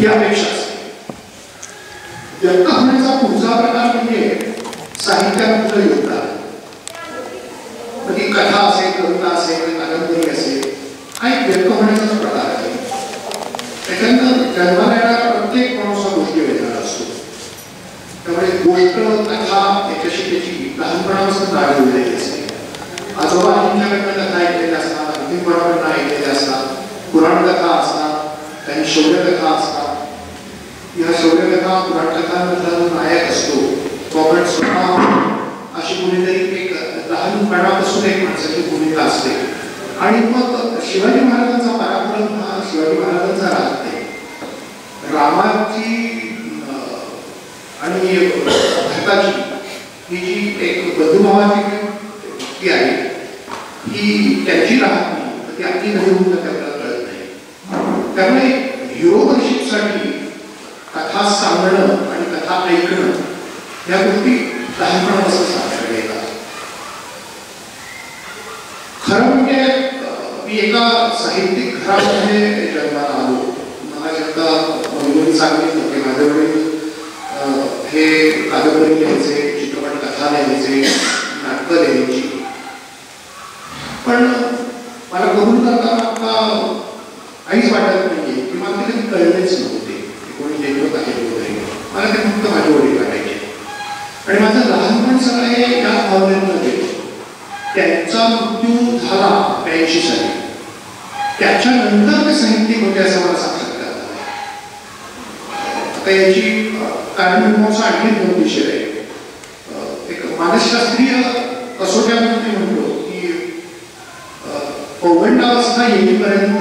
ही अपेक्षा असते. व्यक्त होण्याचा पुढचा प्रकार म्हणजे साहित्यातलं योगदान. ती कथा असेल, कविता असेल, कादंबरी असेल, हा एक व्यक्त होण्याचाच प्रकार आहे. त्याच्यानंतर जन्माला येणारा प्रत्येक माणूस हा गोष्टी वेगळा असतो. त्यामुळे गोष्ट कथा याच्याशी त्याची लहानपणापासून जागा जोडलेली असते. आजोबा आजींच्याकडनं कथा ऐकलेल्या असतात, अंतिमपणाकडनं ऐकलेल्या असतात, पुराण कथा असतात, काही शौर्यकथा असतात. या शौर्यकथा पुराणकथांमधला जो नायक असतो तो आपण स्वतः अशी कुणीतरी एक लहानपणापासून एक माणसाची भूमिका असते. आणि मग शिवाजी महाराजांचा पराक्रम हा शिवाजी महाराजांचा राज आहे. रामाची आणि भरताची ही जी एक बंधुभावाची वृत्ती आहे ही त्यांची राहत नाही, ती आपली नाही होऊन आपल्याला कळत नाही. त्यामुळे हिरोवर्शिपसाठी कथा सांगणं आणि कथा ऐकणं या गोष्टी लहानपणापासून सांगायला येतात. खरं म्हणजे मी एका साहित्यिक घरामध्ये जन्माला आलो. मला जेव्हा मुलींनी सांगितलं की माझे वडील हे कादंबरी लिहायचे, चित्रपट कथा लिहायचे, नाटकं लिहायची, पण मला कबूल करताना काहीच वाटत नाहीये की मला ते कधी कळलेच नव्हते की कोणी लेखक आहे वगैरे. मला ते फक्त माझे वडील वाटायचे आणि माझं लहानपण सगळं हे या भावनेनं गेलं. त्यांचा मृत्यू झाला 82 साली. त्याच्यानंतर ते साहित्यिक होते असं मला साक्षात्कार झाला. आता याची कारणमीमांसा आणखी 2 विषय आहे. एक मानसशास्त्रीय कसोट्यामध्ये म्हणतो की पौगंडावस्था येईपर्यंत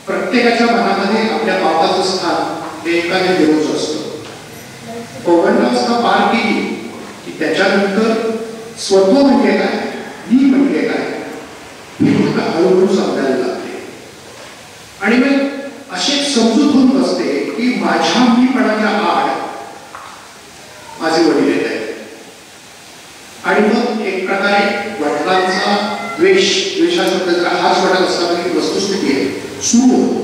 प्रत्येकाच्या मनामध्ये आपल्या बापाचं स्थान हे एखाद्या देवच असतं. पौगंडावस्था पार केली की त्याच्यानंतर स्वत्व म्हणजे काय, मी म्हणजे काय, ही गोष्ट हळूहळू समजायला लागते. आणि मग अशी समजूत होऊन बसते की माझ्या मीपणाच्या आड माझे वडील येत आहेत. आणि मग एक प्रकारे वडिलांचा द्वेषा शब्द जर हाच वाटत असताना ही वस्तुस्थिती आहे सुरू होतो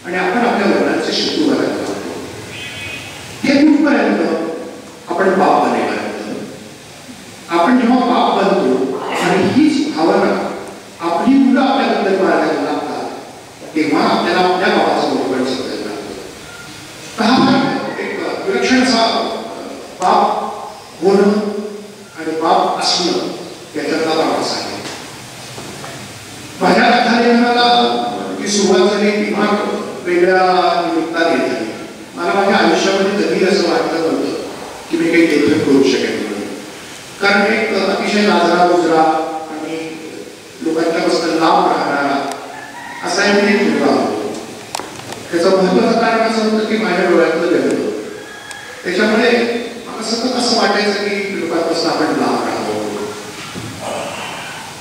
आणि आपण आपल्या वडिलांचे शत्रू करायला लागतो. हे कुठपर्यंत आपण बाप बनेपर्यंत. आपण जेव्हा बाप बनतो आणि हीच भावना आपली मुलं आपल्याबद्दल बाळगायला लागतात तेव्हा आपल्याला आपल्या बाबाचा बरोबर समजायला लागतो. हा एक विलक्षण असा बाप होणं आणि बाप असणं याच्यातला प्रवास आहे. माझ्या कथालेखनाला जी सुरुवात झाली ती भाग वेगळ्या निमित्ताने झाली. मला माझ्या आयुष्यामध्ये कधी असं वाटलं नव्हतं की मी काही लेखन करू शकेन म्हणून. कारण एक अतिशय लाजरा बुजरा आणि लोकांच्यापासून लांब राहणारा असा एक मुलगा होतो. त्याचं महत्वाचं कारण असं होतं की माझ्या डोळ्यातलं जगलं. त्याच्यामुळे मला सतत असं वाटायचं की लोकांपासून आपण लांब राहावं.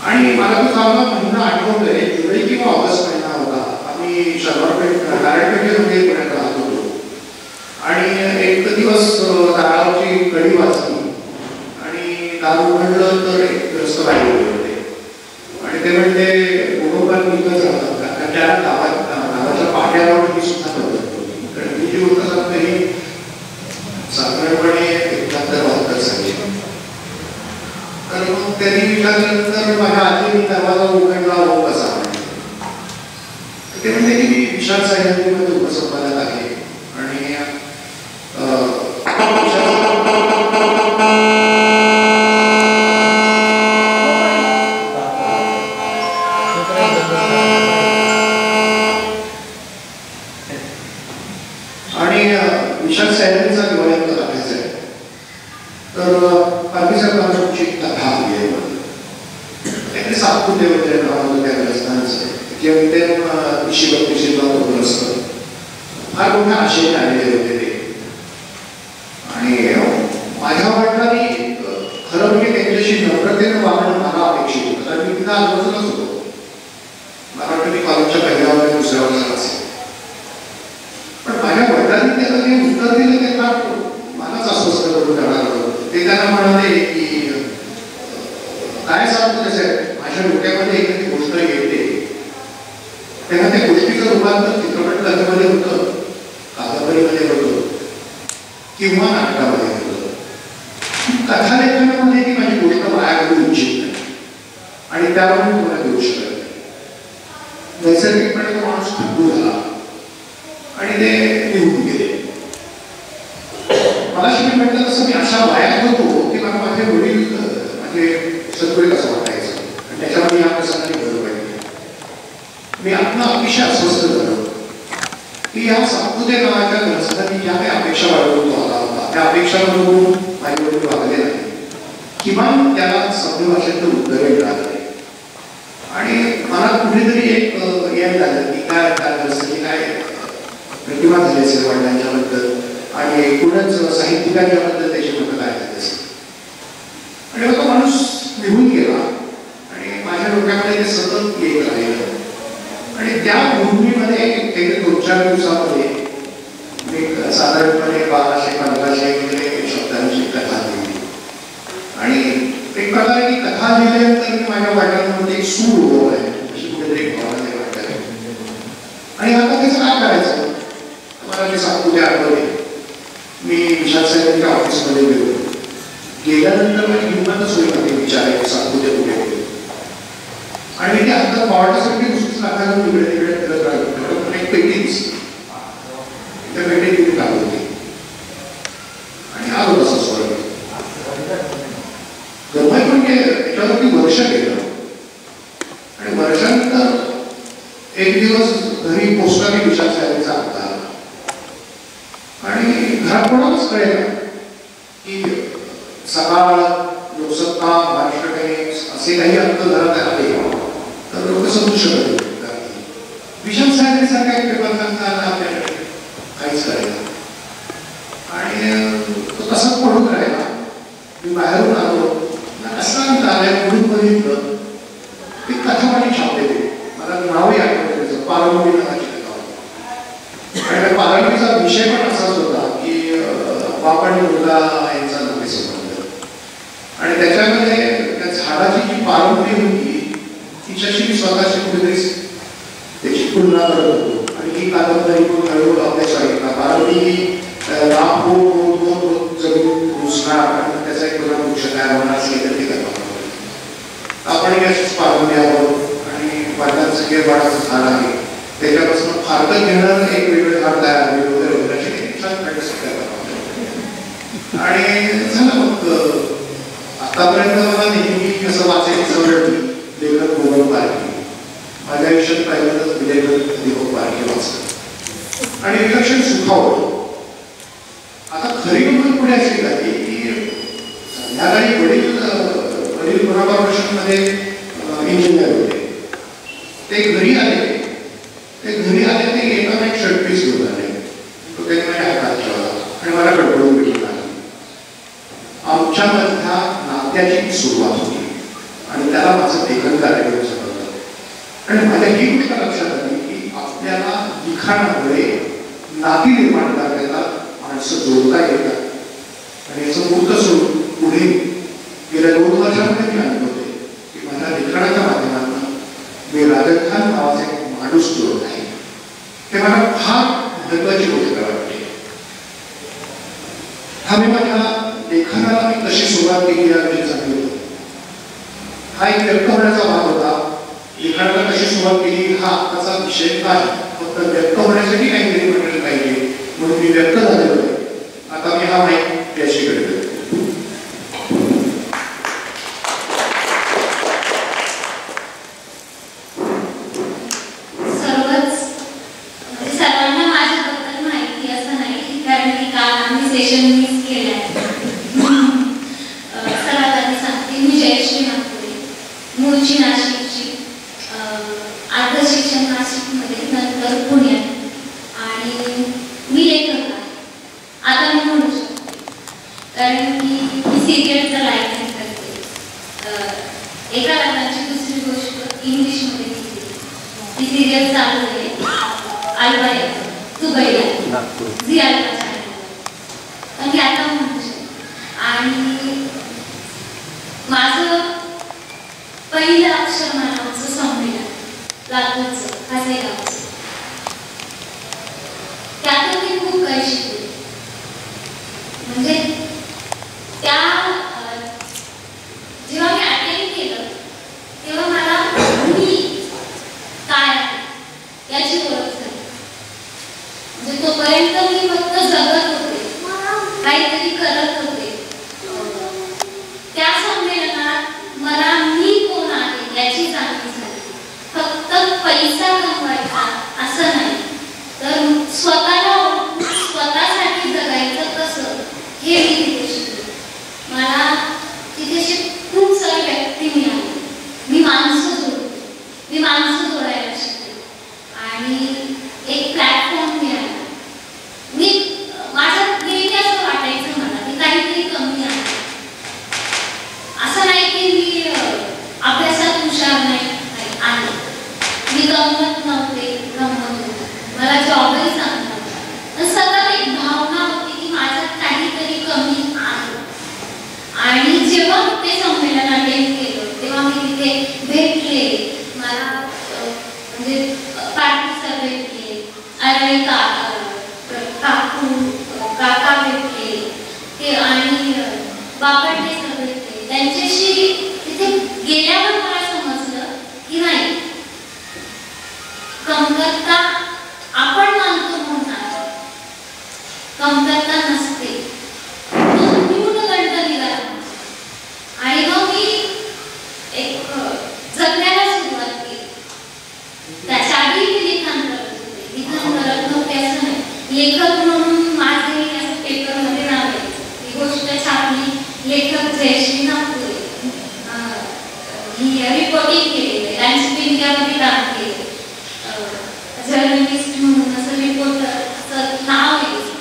आणि मला तो चांगला महिना आठवतोय, जुलै किंवा ऑगस्ट महिना होता. आम्ही शनिवारपेठ नारायणपेठेमध्ये पुण्यात राहत होतो आणि एक दिवस दारावरची कडी वाजली आणि दार उघडलं तर एक ग्रस्त बाई होते आणि ते म्हणते गोगोपाल निघत राहतात का, कारण त्या गावाच्या पाट्यावर मी सुद्धा बघत होती. कारण मी जी होतं सांगतो ही साधारणपणे 71-72 सांगितलं. तर मग त्यांनी विचारल्यानंतर माझ्या आजीने दरवाजा उघडला हो कसा. ते म्हणते की मी विशाल साहित्यामध्ये उपसंपादक आहे आणि विशाल साहित्याचा दिवाळीत करायचं आहे. तर पाकिस्तान भाषेची कथा आहे त्याकडे सातपुते वगैरे नावाचं त्या ग्रस्तांचं जेवढे शिवशिल्पा ग्रस्त फार मोठ्या आशेने आलेले होते ते. आणि माझ्या वडिलांनी खरं म्हणजे त्यांच्याशी नम्रतेनं वागणं मला अपेक्षित होतं. कारण मी तिथं आजूबाजूलाच होतो. मला वाटतं मी कॉलेजच्या पहिल्या वगैरे 2ऱ्या वर्षाला असेल. पण माझ्या वडिलांनी त्याला जे उत्तर दिलं ते फार मलाच अस्वस्थ करून जाणार होतं. ते त्यांना म्हणाले की काय सांगतो त्याच्यात माझ्या डोक्यामध्ये एखादी गोष्ट येते तेव्हा त्या गोष्टीचं रूपांतर चित्रपट कथेमध्ये होतं, किंवा नाटकामध्ये होतं. कथालेखनामध्ये ती माझी गोष्ट वाया करू इच्छित नाही आणि त्यावर मी तुम्हाला देऊ शकत नाही. नैसर्गिकपणे तो माणूस थकू झाला आणि ते निघून गेले. मला मी म्हटलं तसं मी अशा वयात होतो की मला माझे वडील माझे सगळे कसं वाटायचं आणि त्याच्यामध्ये या प्रसंगाने बरं पडली. मी आत्मा अतिशय अस्वस्थ झालो की या सातपुते नावाच्या ग्रंथांनी ज्या काही अपेक्षा बाळगून तो आला होता त्या अपेक्षांवरून माझे वडील वागले नाही. किमान त्याला सभ्य भाषेतलं उत्तरे मिळालं आणि मला कुठेतरी एक यायला झालं की काय परिस्थिती काय प्रतिमा झाली असेल वडिलांच्याबद्दल आणि एकूणच साहित्यिकांच्याबद्दल त्याची मतं काय झाली असेल. आणि तो माणूस निघून गेला आणि माझ्या डोक्यामध्ये ते सतत येत राहिलं आणि त्या भूमीमध्ये एक 2-4 दिवसामध्ये मी साधारणपणे 1200-1500 वगैरे शब्दांची कथा लिहिली आणि एक प्रकारे ती कथा लिहिल्यानंतर मी माझ्या वाटण्यामध्ये एक सूर उभं आहे अशी कुठेतरी भावना वाटत आहे. आणि आता त्याचं काय करायचं मला ते सातपुते आठवले. मी विशाल साहेबांच्या ऑफिसमध्ये गेल्यानंतर माझी हिंमतच होईल ते विचारायचे सातपुते कुठे गेले आणि ते आता पावटासाठी दुसरीच नाकाला तिकडे तिकडे फिरत राहिलो. एक पेटी दिसली त्या पेटीत तिथे काढ होती आणि आलो तसा स्वर्ग. गमत म्हणजे त्याच्यावरती वर्ष गेलं आणि वर्षानंतर एक दिवस घरी पोस्टाने विशाल साहेबांचा अंत आला आणि घरात कोणालाच कळेल की सकाळ लोकसत्ता महाराष्ट्र टाइम्स असे काही अंक घरात आले तर लोक समजू शकत होते. विशाल साहेबांसारखा एक पेपर आपल्याकडे काहीच करायला आणि तो तसाच पडून राहिला. मी बाहेरून आलो असा आल्या पुढून बघितलं ती कथावाणी छापलेली. मला नावही आठवलं त्याचं पारंबी नावाची कथा होती आणि त्या पारंबीचा विषय पण असाच होता की बाप आणि मुलगा यांचा नाते संबंध आणि त्याच्यामध्ये त्या झाडाची जी पारंबी होती तिच्याशी मी स्वतःशी कुठेतरी त्याची तुलना करत होतो आणि ही कादंबरी पण हळूहळू आपल्या शाळेला पारंबी ही लाभ जमीन घुसणार आणि त्याचा एक प्रकार वृक्ष तयार होणार असेल तर ती कथा आपण अशीच पारंबी आहोत आणि वडिलांचं केळबाडाचं झाड आहे त्याच्यापासून फारकत घेणार एक वेगळं झाड तयार होईल वगैरे वगैरे अशी छान प्रॅक्टिस आणि झालं. मग आतापर्यंत मला नेहमी असं वाचायची सवय होती. लेखक मोबाईल पारखी माझ्या आयुष्यात पहिल्यांदाच लेखक दीपक पारखी वाचलं आणि विलक्षण सुखावलं. आता खरी गंमत पुढे अशी झाली की संध्याकाळी वडील कॉर्पोरेशनमध्ये इंजिनियर होते. ते घरी आले ते येताना एक शर्टपीस घेऊन आले. तो त्यांनी माझ्या हातात ठेवला आणि मला कडकडून भेटला. आमच्यामधल्या नात्याची सुरुवात होती आणि त्याला माझं लेखन कार्यक्रम समजलं आणि माझ्या ही गोष्ट लक्षात आली की आपल्याला लिखाणामुळे नाती निर्माण करायला माणसं जोडता येतात आणि याचं मूर्त सोडून पुढे गेल्या 2 वर्षांमध्ये मी अनुभवते की माझ्या लिखाणाच्या माध्यमातून मी राजन खान नावाचा एक माणूस जोडत आहे. ते मला फार महत्वाची गोष्ट वाटते. हा मी माझ्या लेखनाला मी कशी सुरुवात केली याविषयी सांगितलं. हा एक व्यक्त होण्याचा भाग होता. लिखाणाला कशी सुरुवात केली हा आत्ताचा विषय नाही. फक्त व्यक्त होण्यासाठी काहीतरी म्हटलं पाहिजे म्हणून मी व्यक्त झालेलो आहे. आता मी हा माईक याशी करतो. सर्वांना माझ्याबद्दल माहिती असं नाही कारण की काल आम्ही सेशन मिस केलं आहे. सर्वात आधी सांगते मी जयश्री नागपुरे, मूळची नाशिकची, अर्ध शिक्षण नाशिकमध्ये नंतर पुण्यात आणि मी लेखक आहे. आता मी म्हणू शकते कारण की मी सिरियलचा लायसन करते. एका लग्नाची दुसरी गोष्ट इंग्लिशमध्ये केली. ती सिरियल चालू आहे आलबाई दुबईला झी अल्फा चॅनल पण ती आता म्हणू शकते. आणि माझं पहिलं अक्षर नावाचं संमेलन लातूरचं कासेगावचं त्यातून मी खूप काही शिकले. काका भेटले ते आणि बापडले सगळे त्यांच्याशी तिथे गेल्यावर मला समजलं की नाही, कमतरता आपण मानतो म्हणून कमतरता नसते. न्यूनगंड निघाला आणि मग मी एक जगण्याला सुरुवात केली. त्याच्या आधी मी लिखाण करत नव्हते असं नाही. लेखक म्हणून माझे असं पेपरमध्ये नाव यायचं. ही गोष्ट छापली. लेखक जयश्री नागपुरे ही रिपोर्टिंग केलेली, टाइम्स ऑफ इंडियामध्ये काम केले, जर्नलिस्ट म्हणून असं रिपोर्टर असं नाव यायचं.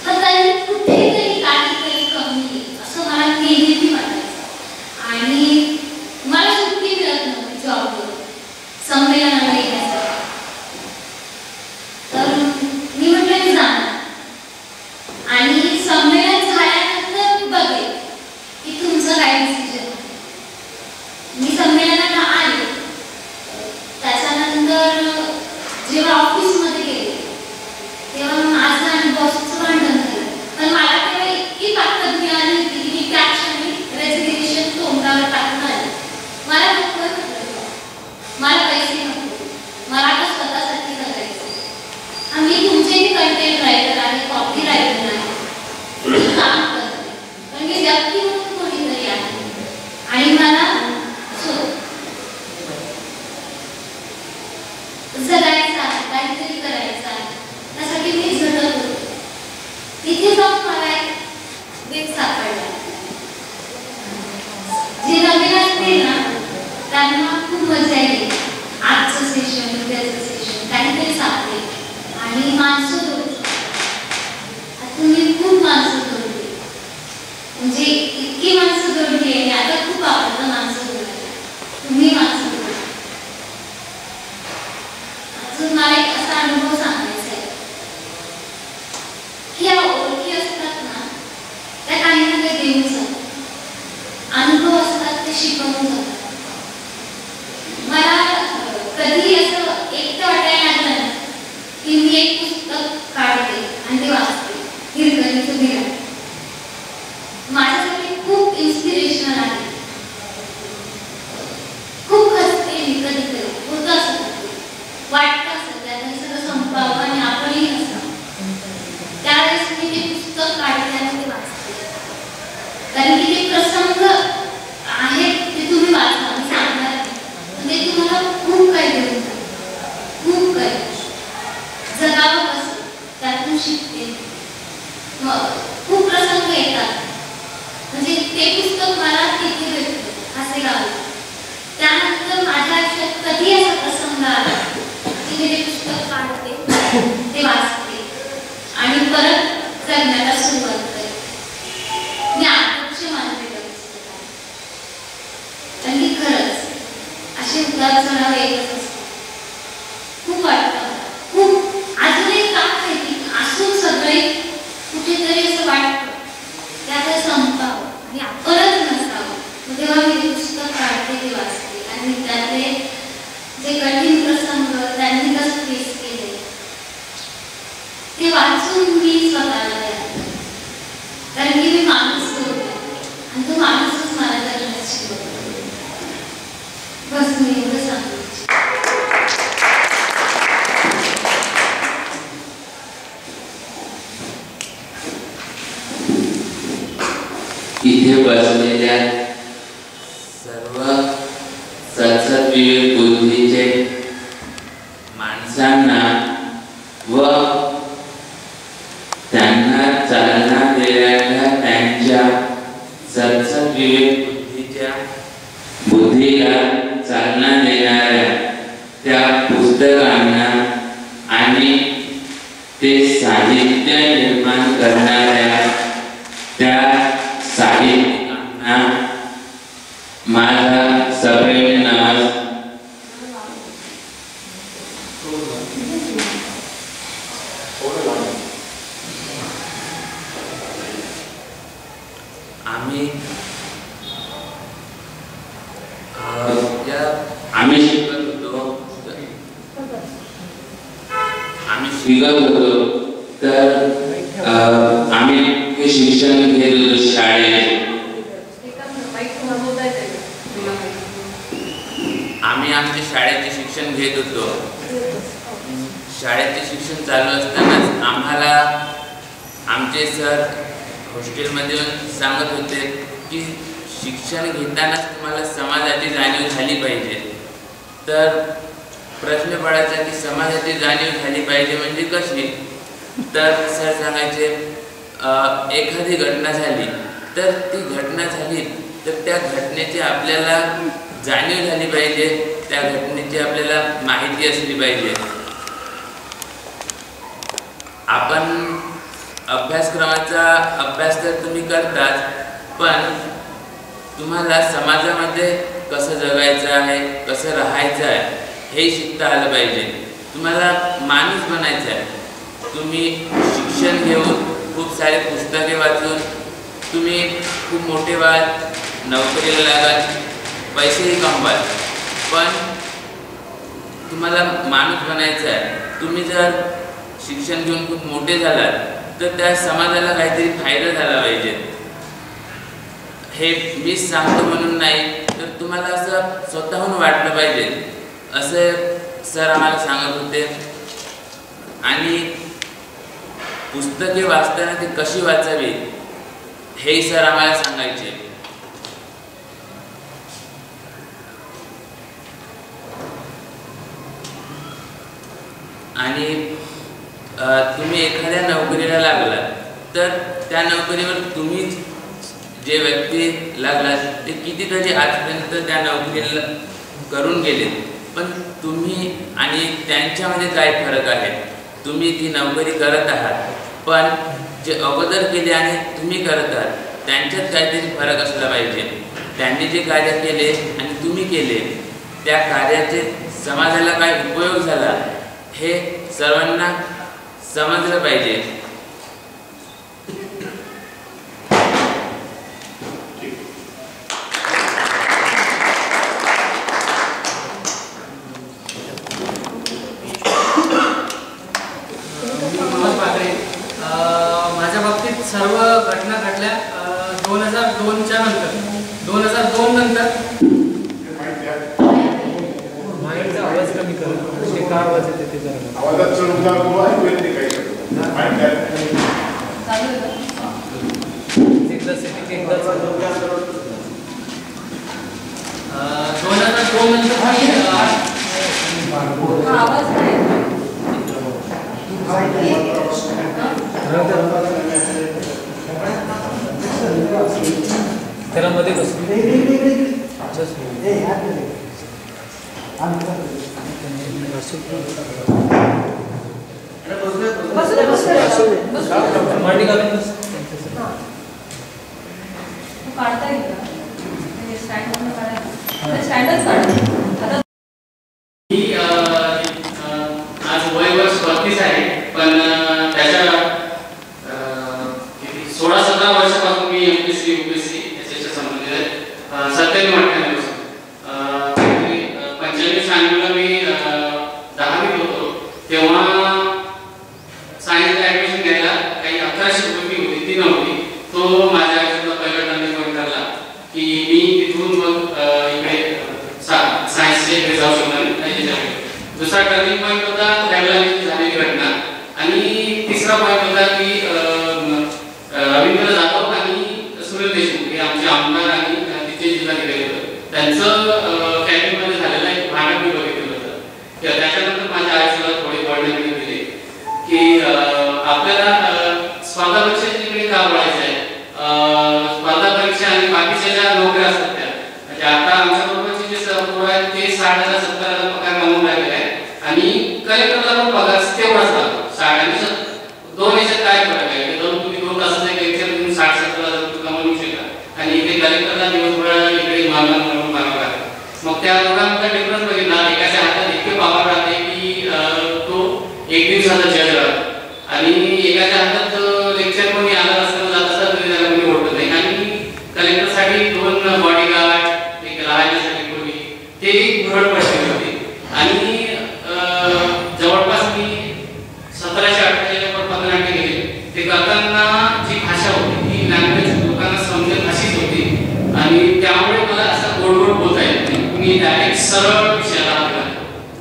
पण त्यांनी कुठेतरी काहीतरी कमी असं मला नेहमी वाटायचं आणि मला सुट्टी मिळत नव्हती जॉबवर संमेलनाला येण्यासाठी. तर मी म्हटलं मी जाणार आणि संमेलन झाल्यानंतर मी बघेन की तुमचं काय डिसिजन आहे. मी संमेलनाला आले. त्याच्यानंतर जेव्हा ऑफिसमध्ये गेले तेव्हा माझं आणि बॉसचं भांडण झालं. पण मला तेव्हा इतकी ताकद मिळाली होती की मी त्या क्षणी रेजिग्नेशन तोंडावर टाकून आले. मला नको, मला पैसे नको, मला आता स्वतःसाठी जगायचं. मी तुमचे कंटेंट रायटर आहे, कॉपी रायटर आहे, काम करते, पण मी व्यक्ती म्हणून कोणीतरी आहे आणि मला जगायचं आहे, काहीतरी करायचं आहे. त्यासाठी मी झटत होते. तिथे जाऊन मला एक वेग सापडला. जे नवीन असते ना त्यांना खूप मजा येईल. आजचं सेशन, उद्याचं सेशन, काहीतरी सापडेल आणि माणसं जोडली. तुम्ही खूप माणसं जोडली, म्हणजे इतकी माणसं जोडली आहे. आता खूप आवडतं माणसं जोडायला. तुम्ही माणसं जोडली. अजून मला एक असा अनुभव सांगायचा आहे की या ओळखी असतात ना त्या काही ना काही देऊन जातात. अनुभव असतात ते शिकवून जातात. मला कधी असं एकटं वाटायला लागलं ना की मी एक पुस्तक काढते आणि ते वाचते. हिरकणीचं बिराड माझ्यासाठी खूप इन्स्पिरेशनल आहे. खूप हसते मी कधी कधी. होतं असं वाटतं असं त्यात सगळं संपावं आणि आपणही हसावं. त्यावेळेस मी ते पुस्तक काढते आणि ते वाचते. कारण की ते प्रसंग आहेत ते तुम्ही वाचा, मी सांगणार नाही, ते तुम्हाला खूप काही देऊन जातं. खूप काही जगावं कसं त्यातून शिकते. मग खूप प्रसंग येतात. म्हणजे ते पुस्तक मला तिथे भेटतं हसेगावला. त्यानंतर माझ्या आयुष्यात कधी असा प्रसंग आला की मी ते पुस्तक काढते, ते वाचते आणि परत जगण्याला सुरुवात करते. मी आदर्श मानते त्या पुस्तकाला. आणि खरंच असे उदार चढाव येतच असतात. खूप वाटतं खूप. अजूनही का माहिती असून सगळे कुठेतरी असं वाटतं त्यात संपावं आणि आपणच नसावं. तेव्हा मी ते पुस्तक काढते, ते वाचते आणि त्यातले जे कठीण प्रसंग त्यांनी कसं फेस केले ते वाचून मी स्वतःला द्यावे. कारण की मी माणूस होते आणि तो माणूसच मला जगण्यास शिकवतो. बस मी एवढं सांगू. इथे बसलेल्या सर्व सद्सद्विवेक बुद्धीचे माणसांना व त्यांना चालना देणाऱ्या त्यांच्या सद्सद्विवेक बुद्धीला चालना देणाऱ्या त्या पुस्तकांना आणि ते साहित्य निर्माण करणाऱ्या त्या साहित्यिकांना माझा सप्रेम नमस्कार. आम्ही शिकत होतो. आम्ही विगत होतो तर आम्ही हे शिक्षण घेत होतो शाळेत. आम्ही आमच्या शाळेचे शिक्षण घेत होतो. शाळेचे शिक्षण चालू असतानाच आम्हाला आमचे सर हॉस्टेलमध्ये सांगत होते की शिक्षण घेतानाच तुम्हाला समाजाची जाणीव झाली पाहिजे. तर प्रश्न पडायचा की समाजाची जाणीव झाली पाहिजे म्हणजे कशी. तर सर सांगायचे एखादी घटना झाली तर ती घटना झाली तर त्या घटनेची आपल्याला जाणीव झाली पाहिजे, त्या घटनेची आपल्याला माहिती असली पाहिजे. आपण अभ्यासक्रमाचा अभ्यास तर तुम्ही करताच, पण तुम्हाला समाजामध्ये कसं जगायचं आहे, कसं राहायचं आहे हे शिकता आलं पाहिजे. तुम्हाला माणूस बनायचं आहे. तुम्ही शिक्षण घेऊन खूप सारे पुस्तके वाचून तुम्ही खूप मोठे व्हाल, नोकरीला लागाल, पैसेही कमवाल, पण तुम्हाला माणूस बनायचं आहे. तुम्ही जर शिक्षण घेऊन खूप मोठे झालात तर त्या समाजाला काहीतरी फायदा झाला पाहिजे. हे मीच सांगतो म्हणून नाही, तर तुम्हाला असं स्वतःहून वाटलं पाहिजे असं सर आम्हाला सांगत होते. आणि पुस्तके वाचताना ती कशी वाचावी हे सर आम्हाला सांगायचे. आणि तुम्ही एखाद्या नोकरीला लागलात तर त्या नोकरीवर तुम्ही जे व्यक्ती लागलात ते कितीतरी आजपर्यंत त्या नोकरीला करून गेले, पण तुम्ही आणि त्यांच्यामध्ये काय फरक आहे. तुम्ही ती नोकरी करत आहात, पण जे अगोदर केले आणि तुम्ही करत आहात त्यांच्यात काहीतरी फरक असला पाहिजे. त्यांनी जे कार्य केले आणि तुम्ही केले त्या कार्याचे समाजाला काय उपयोग झाला हे सर्वांना समजलं पाहिजे. माझ्या बाबतीत सर्व घटना घडल्या 2002च्या नंतर. 2002 नंतर आवाज कमी करत का आवाज येते ते जरा आवाजात एकदा 2002 नंतर आवाज त्याला मध्ये कसं काढता येईल का स्टँड स्टँडच काढ. आज वय वर्ष 32 आहे, पण त्याच्या 16-17 वर्षापासून मी एमपीएससी यूपीएससी याच्याशी संबंधित आहे. 97-98 95-96 मी 10वीत होतो. तेव्हा सायन्सला ॲडमिशन घ्यायला काही 1100 रुपये फी होती, ती नव्हती. तो माझ्या आयुष्यातला पहिला टर्निंग पॉईंट ठरला की मी तिथून मग इकडे सायन्सच्या इकडे जाऊ शकणार नाही. दुसरा टर्निंग पॉईंट होता रॅमलाची झालेली घटना, आणि तिसरा पॉईंट होता की रवींद्र जाधव आणि सुनील देशमुख हे आमचे आमदार आणि तिथे जिल्हाधिकारी होते. त्यांचं कॅबिनेटमध्ये झालेलं एक भांडण मी बघितलं होतं. त्याच्यानंतर माझ्या आयुष्याला थोडी वळण दिली की आपल्याला स्पर्धा परीक्षेकडे का वळायचं आहे. स्पर्धा परीक्षा आणि बाकीच्या ज्या नोकऱ्या असतात त्या म्हणजे आता आमच्या बरोबरचे जे पोरं आहेत ते 60,000 70,000 पगार कमवून राहिले आहेत, आणि कलेक्टरला पण पगार तेवढाच लागतो. 60 आणि 2 याच्यात काय फरक आहे. तुम्ही 2 तासाचा एक लेक्चर तुम्ही 60-70,000 रुपये कमवू शकता, आणि इथे कलेक्टरला दिवसभर इकडे मानधन म्हणून मागावं लागतं. मग त्या दोघांचा डिफरन्स बघितला. एकाच्या हातात इतके पगार राहते की तो 1 दिवसाचा जज राहतो, आणि एकाच्या हातात लेक्चर कोणी आला असताना जात असताना तरी त्याला कोणी ओळखत नाही. आणि कलेक्टरसाठी 2 बॉडीगार्ड एक राहण्यासाठी कोणी ते भरड पडलेली होती. आणि जवळपास मी 17 आणि त्यामुळे मला असं गोड गोड बोलता येत नाही. मी डायरेक्ट सरळ विषयाला गेला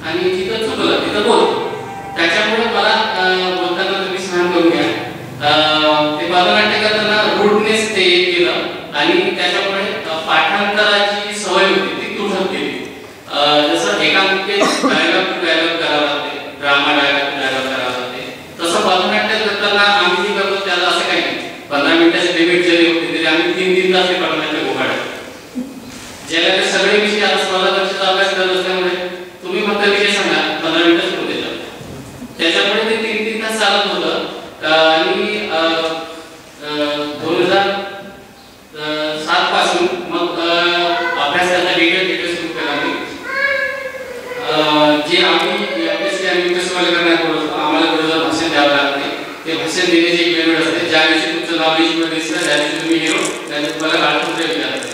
आणि जिथं चुकलं तिथं बोलतो. त्याच्यामुळे मला बोलताना तुम्ही सहन करून घ्या. ते पथनाट्य करताना रूडनेस ते केलं आणि त्याच्यामुळे पाठांतराची सवय होती ती तुटत गेली. जसं एकांकिकेत डायलॉग टू डायलॉग करावं लागते, ड्रामा डायलॉग टू डायलॉग करावं लागते, तसं पथनाट्य करताना आम्ही जे करतो त्याला असं काही नाही. 15 मिनिटाची लिमिट जरी होती तरी आम्ही 3-3 तास ते पथनाट्य गोकाढतो. ज्याला ते सगळे विषय आता 16 वर्षाचा अभ्यास करत असल्यामुळे तुम्ही फक्त विषय सांगा 15 मिनिटं सुरू देतात. त्याच्यामुळे ते 3-3 तास चालत होतं. आणि 2007 पासून मग अभ्यासाचा डिटेल सुरू केला मी. जे आम्ही एमपीएससी आणि यूपीएससी वाले करण्यापूर्वी आम्हाला थोडं भाषण द्यावं लागते. ते भाषण देण्याची एक वेळ असते. ज्या दिवशी तुमचं नाव लिस्टमध्ये दिसतं त्या दिवशी तुम्ही हिरो, त्या दिवशी तुम्हाला काळपूत्र विचारायचं.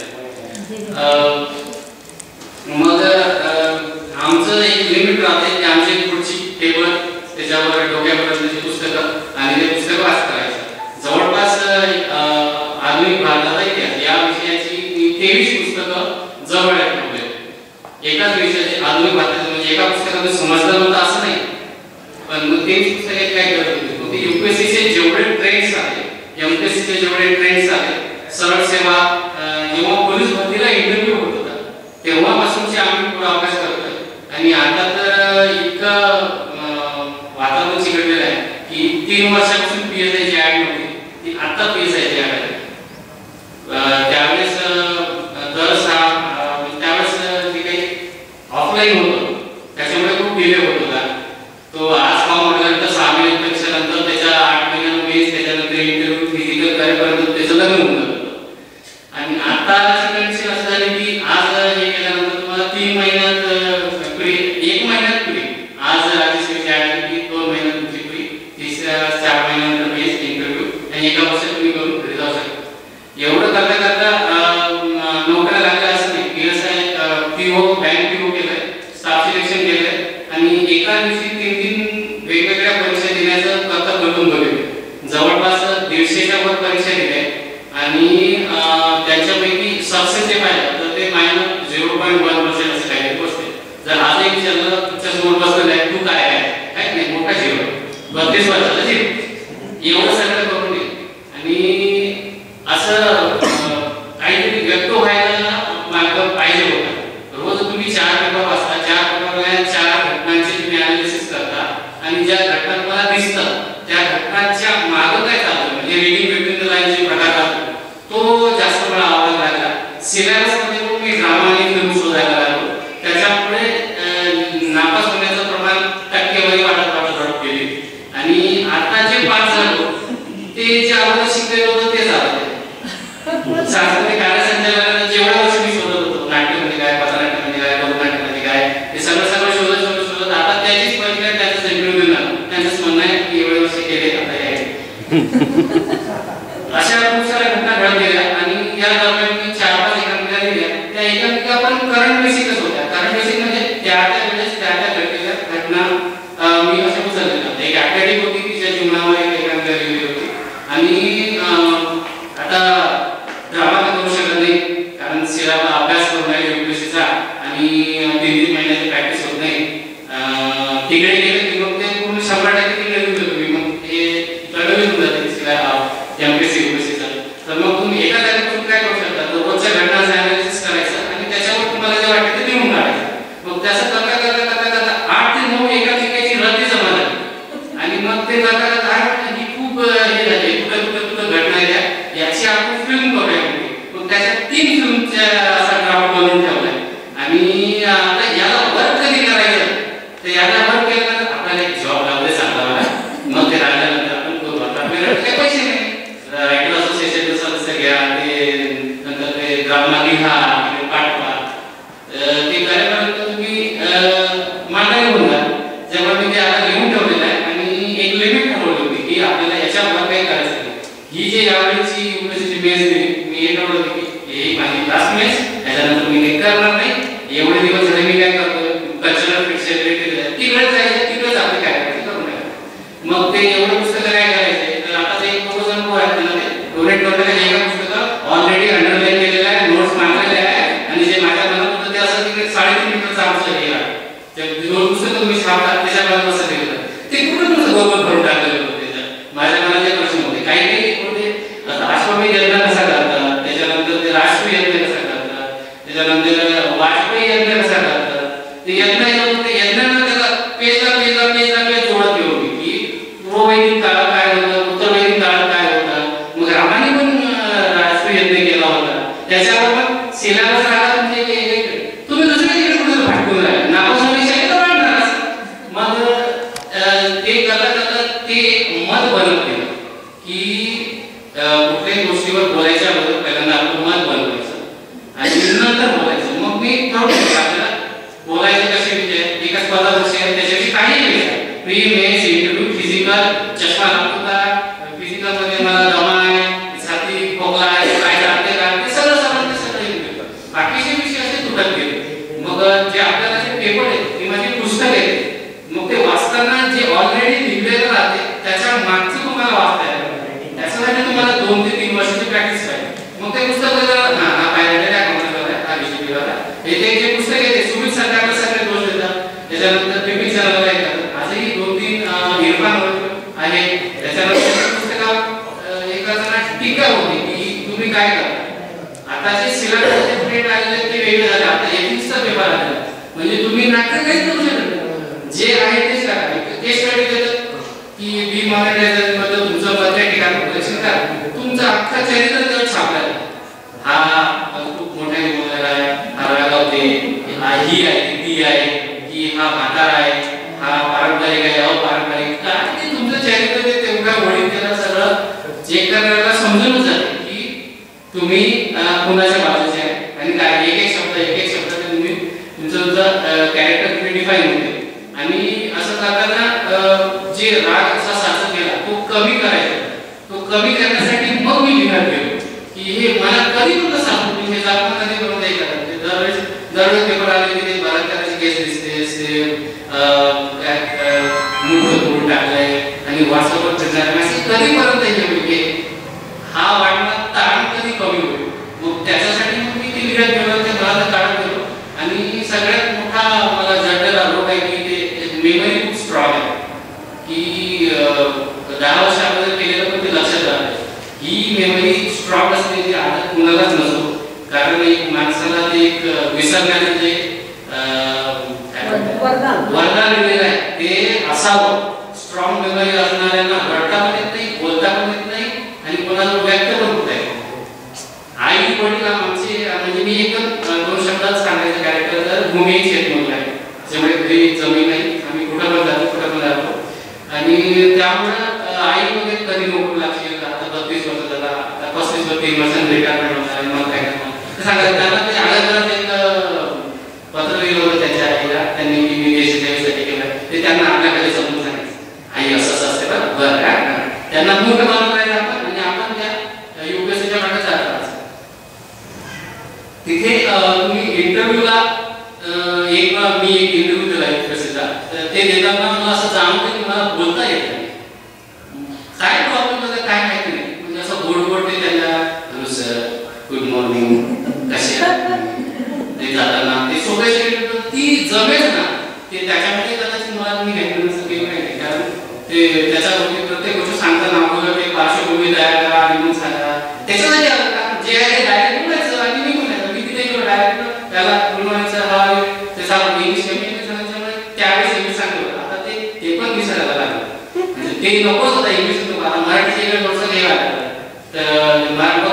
मग आमचं एक लिमिट राहते की आमची पुढची टेबल त्याच्यावर डोक्यापर्यंतची पुस्तकं आणि ते पुस्तकं वाच करायचं. जवळपास आधुनिक भारताचा इतिहास या विषयाची 23 पुस्तकं जवळ ठेवले. एकाच विषयाचे आधुनिक भारताचे म्हणजे एका पुस्तकातून समजलं नव्हतं असं नाही, पण मग 23 पुस्तकात काय करत होते. मग ते यूपीएससीचे जेवढे ट्रेंड्स आहेत, एमपीएससीचे जेवढे ट्रेंड्स आहेत, सरळ सेवा, जेव्हा पोलीस भरतीला इंटरव्ह्यू होत होता तेव्हापासूनचे आम्ही पुढे अभ्यास करतोय. आणि आता तर इतकं वातावरण चिकटलेलं आहे की 3 वर्षापासून पीएसआयची ऍड नव्हती, ती आता पीएसआयची ऍड आहे. त्यावेळेस त्यावेळेस जे काही ऑफलाईन होतं त्याच्यामुळे खूप डिले होत होता. तो आज फॉर्म म्हटल्यानंतर 6 महिने परीक्षेनंतर त्याच्या 8 महिन्यानं मेस, त्याच्यानंतर इंटरव्ह्यू, फिजिकल करेपर्यंत त्याचं लग्न होऊन जातं. आणि आताची कंडिशन असं झाली की आज हे केल्यानंतर तुम्हाला 3 महिन्यात फ्री, 1 महिन्यात फ्री. आज राज्यसेवेची ऍड की 2 महिन्यात तुमची फ्री, तिसऱ्या 4 महिन्यानंतर मेस, इंटरव्ह्यू आणि एका वर्षात तुम्ही करून घरी जाऊ शकता. एवढं करता करता नोकऱ्या लागल्या असं नाही. पीएसआय पीओ, बँक पीओ केलंय, स्टाफ सिलेक्शन केलंय आणि एका दिवशी 3 वेगवेगळ्या परीक्षा देण्याचं कर्तव्य करून बघितलं. जवळपास 150च्या वर परीक्षा दिल्या आणि त्याच्यापैकी सक्सेस जे पाहिलं तर ते -0.1% असं काही गोष्ट आहे. जर आज एक विचारलं तुमच्या समोर बसलेलं आहे तू काय आहे, काय नाही, मोठा 0, 32 वर्षाचा 0, एवढं सगळं करून दे. आणि असं काहीतरी व्यक्त व्हायला मार्ग पाहिजे होता. रोज तुम्ही 4 पेपर वाचता, 4 पेपरला 4 घटनांचे तुम्ही अनालिसिस करता आणि ज्या घटना तुम्हाला दिसतात त्या घटनांच्या मागं काय चालतं म्हणजे रीडिंग बिटवीन द लाईन्स जे प्रकार असतो तो जास्त मला आवडला लागला. सिलेबसमध्ये पण मी ड्रामा आणि फिल्म शोधायला लागलो. त्याच्यामुळे नापास होण्याचं प्रमाण टक्केवारी वाढत गेली. आणि आता जे पास झालो ते जे अगोदर शिकलेलं होतं ते झालं. सांस्कृतिक कार्यसंचालनाला जेवढ्या वर्ष मी शोधत होतो, नाट्यमध्ये काय, पथनाट्यमध्ये काय, लोकनाट्यमध्ये काय, हे सगळं शोधत आता त्याचीच परीक्षा त्याचं इंटरव्ह्यू दिला. त्यांचंच म्हणणं आहे की एवढे वर्ष केले आता हे अशा खूप साऱ्या घटना घडत गेल्या. आणि या दरम्यान मी 4-5 एकांकिका लिहिल्या. त्या एकांकिका पण करंट बेसिकच होत्या. करंट बेसिक म्हणजे त्या वेळेस त्या घडलेल्या घटना मी अशा उचललेल्या. एक ॲकॅडमिक होती तिच्या जीवनावर एक एकांकिका लिहिली होती. आणि आता ड्रामा तर करू शकत नाही कारण सिलेबस अभ्यास करून आहे यूपीएससीचा आणि 3-3 महिन्याची प्रॅक्टिस होत नाही. तिकडे गेले की मग ते पूर्ण 100% तिकडे लिहून देतो मी. मग ते तडवीत जाते एमपीएससी यूपीएससीचा. तर मग तुम्ही एका जागेपासून काय करू शकता, तर रोजच्या घटनांचं अनालिसिस करायचं आणि त्याच्यावर तुम्हाला जे वाटतं ते लिहून काढायचं. मग त्याचं करता 8 ते 9 एकांकिकेची रद्दी जमा झाली. आणि मग ते करता ही खूप हे झाले, कुठं घटना आहे याची आपण फिल्म करूया. मग त्याच्या 3 फिल्मच्या असा ड्राफ्ट बनवून ठेवलाय. आणि आता याला वर्क कधी करायचं तर याला वर्क केल्यानंतर आपल्याला एक जॉब लागले चांगला मला. मग ते राहिल्यानंतर आपण करू. आता आपल्याकडे काही पैसे नाही. रायटर असोसिएशनचं सदस्य घ्या, ते नंतर ते ड्रामा लिहा, पाठवा, ते करेपर्यंत तुम्ही मांडायला होऊन जा. जेव्हा मी ते आता लिहून ठेवलेलं आहे आणि एक लिमिट ठरवली होती की आपल्याला याच्यावर काही करायचं नाही. ही जी यावेळीची यूपीएससीची मेस दिली मी हे ठरवलं होतं की हे माझी लास्ट मेस, त्याच्यानंतर मी काही करणार नाही. एवढे दिवस झाले मी काय करतो, कल्चरल फिट सेलिब्रेट केलं, तिकडेच जायचं, तिकडेच आपलं काय करायचं करून टाकायचं. मग ते एवढे पुस्तकं काय करायचे तर आता ते एक प्रोपोजल आहे त्याला ते डोनेट करण्यासाठी एका पुस्तकं ऑलरेडी अंडरलाईन केलेलं आहे, नोट्स थांबतात त्याच्यामध्ये कसं केलं ते कुठं तुमचं गौरव भरून टाकलेलं होतं त्याच्यात माझ्या मनाचे प्रश्न होते. काही काही होते राष्ट्रपती यज्ञ कसा करतात, त्याच्यानंतर ते राष्ट्रीय यज्ञ कसा करतात, त्याच्यानंतर वाजपेयी यज्ञ कसा करतात, ते यज्ञ यज्ञानं त्याला पेजला जोडत गेलो की पूर्ववैदिक काळ काय होतं, उत्तरवैदिक काळ काय होता, मग रामाने पण राष्ट्रीय यज्ञ केला होता. त्याच्यावर पण सिलेबस राहिला तुम्ही दुसऱ्या कुठे भाटकून राहिले नापासपेक्षा तर वाढणारच. मग ते करता ते मत बनत गेलं की कुठल्याही गोष्टीवर बोलायच्या अगोदर पहिल्यांदा आपलं मत बनवायचं आणि नंतर बोलायचं. मग मी ठरवलं आपल्याला बोलायचं कसे विषय एका स्पर्धा विषय त्याच्याविषयी काही विषय प्री मेन्स इंटरव्ह्यू फिजिकल चष्मा लागतो का, फिजिकल मध्ये मला दमा आहे, छाती खोकला आहे, काय जाते का, ते सगळं बाकीचे विषय असे तुटत गेले. मग जे आपल्याला जे पेपर आहेत ते माझे पुस्तक आहेत मग ते वाचताना जे ऑलरेडी लिहिलेलं राहते त्याच्या मागचं तुम्हाला वाचता येईल. त्याच्यासाठी तुम्हाला 2 ते 3 वर्षाची प्रॅक्टिस पाहिजे. मग ते पुस्तक हा पाहिजे काय म्हणतात हा विषय दिला हे ते जे पुस्तक आहे ते सुमित सरकारला सगळे दोष देतात. त्याच्यानंतर पिपी चॅनलला येतात आजही 2-3 इरफान आहे. त्याच्यानंतर पुस्तकावर एका जणांची टीका होती की तुम्ही काय करता. आता जे सिलेबसचे प्रिंट आलेले ते वेगळे झाले. आता एथिक्सचा पेपर आला म्हणजे तुम्ही नाटक काहीच करू शकत नाही, जे आहे तेच करा. केस स्टडी देतात की बी मॉनिटायझेशन बद्दल तुमचं प्रत्येक ठिकाणी प्रदर्शन करा, तुमचं अख्खं चरित्र त्यावर छापलं. हा खूप मोठ्याने बोललेला आहे, हा रागावते, ही आहे ती आहे की हा म्हातारा आहे, हा पारंपरिक आहे अपारंपरिक काय ते तुमचं चरित्र ते तेवढ्या ओळीत त्याला सगळं चेक करण्याला समजूनच जाते की तुम्ही कोणाच्या बाजूचे आहे आणि काय एक एक शब्द तुम्ही तुमचं कॅरेक्टर तुम्ही डिफाईन होते. आणि असं करताना जे राग असा साचत गेला तो कमी करायचा. तो कमी करण्यासाठी मग मी लिहिण्यात गेलो की हे मला कधी पण सांगू तुम्ही हे जाणून कधी करून नाही करायचं. दरवेळेस पेपर आले की ते बलात्काराची केस दिसते मूठ तोडून टाकलंय आणि व्हॉट्सअपवर फिरणारे मेसेज कधीपर्यंत हे हा वाटणं ताण कधी कमी होईल. मग त्याच्यासाठी मग मी ते लिहित गेलो ते मला ताण केलो. आणि सगळ्यात मोठा मला जडलेला रोग आहे की ते मेमरी खूप स्ट्रॉंग आहे की 10 वर्ष अगोदर केलेलं पण ते लक्षात राहतं. ही मेमरी स्ट्रॉंग असण्याची आदत कुणालाच नसतो. कारण एक माणसाला ते एक विसरण्याचं जे वरदान दिलेलं आहे ते असावं. स्ट्रॉंग मेमरी असणाऱ्यांना रडता पण येत नाही, बोलता पण येत नाही आणि कोणाला व्यक्त पण होत आहे. आई वडील आमचे म्हणजे मी एकदम 2 शब्दात सांगायचं कॅरेक्टर तर भूमी शेतमजूर आहे. त्यामुळे घरी जमीन नाही, आम्ही कुठं पण जातो आणि त्यामुळे आई वगैरे कधी नोकरी लागली. आता 32 वर्ष झाला, आता 35-33 वर्षांनी रिटायरमेंट होणार मग काय करणार सांगायचं. त्यांना ते आल्यानंतर एक पत्र लिहिलं होतं त्याच्या आईला, त्यांनी मी देश सेवेसाठी केलं ते त्यांना आपल्याकडे समजून सांगायचं आई असं असते बरं त्यांना मूर्ख बनवून राहिलं आपण आणि आपण त्या युपीएससीच्या मागे चालतो. तिथे तुम्ही इंटरव्ह्यूला मी एक इंटरव्ह्यू दिला युपीएससीचा. ते देताना मला असं जाणवतं की मला बोलता येत नाही. काय प्रॉब्लेम होता काय माहिती नाही. म्हणजे असं गोड ते त्यांना हॅलो सर गुड मॉर्निंग कसे ते जाताना ते सोबत ती जमेल ना ते त्याच्यामध्ये कदाचित मला मी घ्यायचं काही नाही. कारण ते त्याच्यावरती प्रत्येक गोष्ट सांगताना अगोदर ते पार्श्वभूमी तयार करा आणि मग सांगा. त्याच्यासाठी जे आहे डायरेक्ट बोलायचं आणि निघून जायचं. मी तिथे गेलो डायरेक्ट त्याला बोलवायचं हा त्याचा इंग्लिश कमी त्यावेळेस इंग्लिश सांगतो. आता ते पण विसरायला लागलं म्हणजे ते नकोच होता इंग्लिश मला मराठीचे एक वर्ष घ्यायला लागलं. तर मग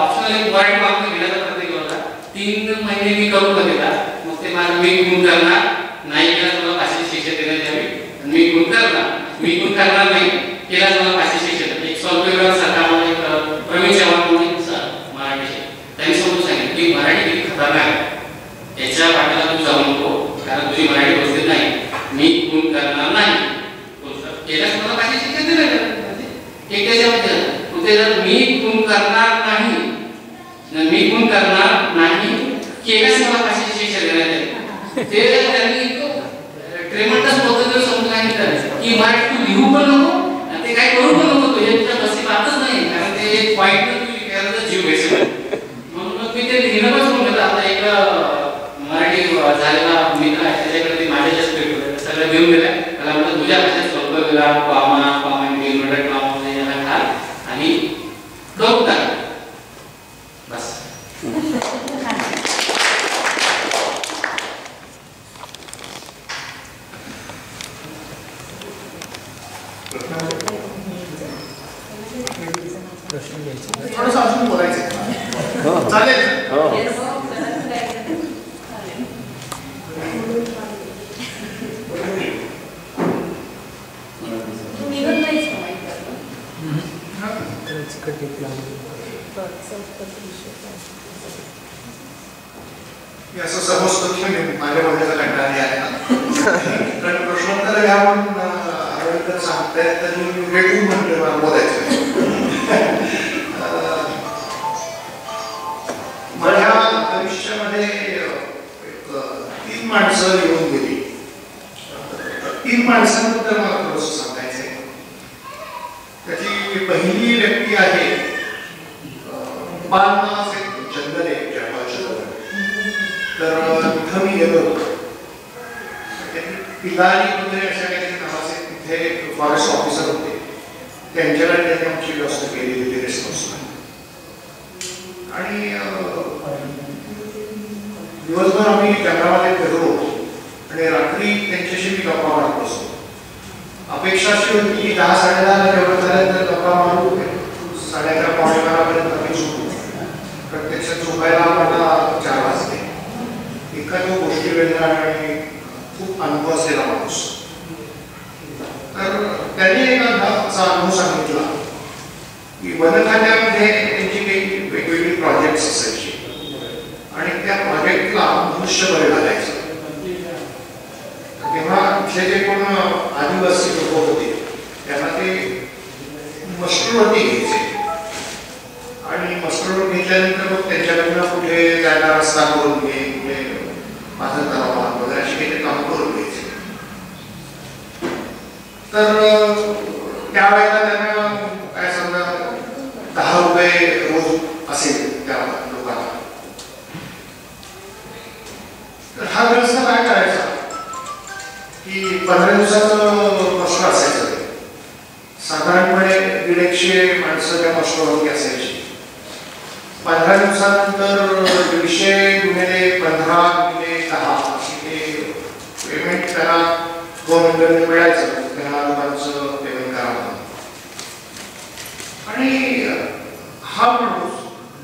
ऑप्शनल मराठी मार्क्स घेण्याचा प्रयत्न केला होता. 3 महिने मी करून बघितला. मग ते मला मी गुण करणार नाही केला मला 500 शिक्षा देण्यात यावी. मी गुण करणार नाही केला मला 500 शिक्षा. एक सॉफ्टवेअर सरकार एक प्रवीण चव्हाण म्हणून मराठी त्यांनी समजून सांगितलं की मराठी किती खतरनाक आहे याच्या वाट्याला तू जाऊ नको कारण तुझी मराठी व्यवस्थित नाही. मी गुण करणार नाही केल्यास मला 500 शिक्षा दिलं एक त्याच्यामध्ये. ते जर मी गुण करणार नाही केल्यास मला 500 शिक्षा देण्यात येईल. ते त्यांनी ट्रेमंडस पद्धतीने समजून सांगितलं की मराठी तू लिहू पण नको आणि ते काय करू पण नको. तुझ्या तुझ्या बसी बातच नाही कारण ते पॉईंट तू जीव घ्यायचं म्हणून मी ते लिहिणं पण सोडून घेतलं. आता एक मराठी झालेला मित्र आहे त्याच्याकडे ते माझ्या जास्त सगळं घेऊन गेला मी असं समजतो की माझ्या बोलण्याचा कंटाळा आहे कारण प्रश्नोत्तर घ्या म्हणून आंबेडकर सांगतायत तर मी रेटून म्हटलं मला बोलायचं. माझ्या आयुष्यामध्ये 3 माणसं येऊन गेली. 3 माणसांबद्दल मला थोडंसं सांगायचंय. त्याची पहिली व्यक्ती आहे पाल नावाचं एक जंगल आहे जळगावच्या. तर तिथं मी गेलो होतो. पिलारी वगैरे अशा काहीतरी नावाचे तिथे फॉरेस्ट ऑफिसर होते. त्यांच्याकडे त्यांनी आमची व्यवस्था केली होती रेस्पॉन्सला. आणि दिवसभर आम्ही जंगलामध्ये फिरलो आणि रात्री त्यांच्याशी मी गप्पा मारत बसलो. अपेक्षा अशी होती की 10-10:30 जेवढं झाल्यानंतर गप्पा मारू 11:30-11:15 आम्ही झोपू. प्रत्यक्षात झोपायला मला 4 वाजले. एका तो गोष्टी वेगळा आणि खूप अनुभव असलेला माणूस. तर त्यांनी एका असा अनुभव सांगितला की वनखात्यामध्ये त्यांची काही वेगवेगळी प्रोजेक्ट्स असायचे आणि त्या प्रोजेक्टला मनुष्यबळ लागायचं. तेव्हा इथले जे कोण आदिवासी लोक होते त्यांना ते मस्टरवरती घ्यायचे आणि मस्टरवर घेतल्यानंतर मग त्यांच्याकडनं कुठे जायला रस्ता करून घे, कुठे माझं तलाव वगैरे अशी काही काम करून घ्यायचे. तर त्यावेळेला त्यांना काय समजा 10 रुपये रोज असेल त्या लोकांना. तर हा ग्रस्त काय करायचा की 15 दिवसाचं मस्टर असायचं. साधारणपणे 150 माणसं त्या मस्टरवरती असायची. 15 दिवसानंतर 150 गुणिले 15 गुणिले 10 अशी ते पेमेंट त्याला गव्हर्नमेंटने मिळायचं. त्यांना लोकांचं पेमेंट करावं आणि हा माणूस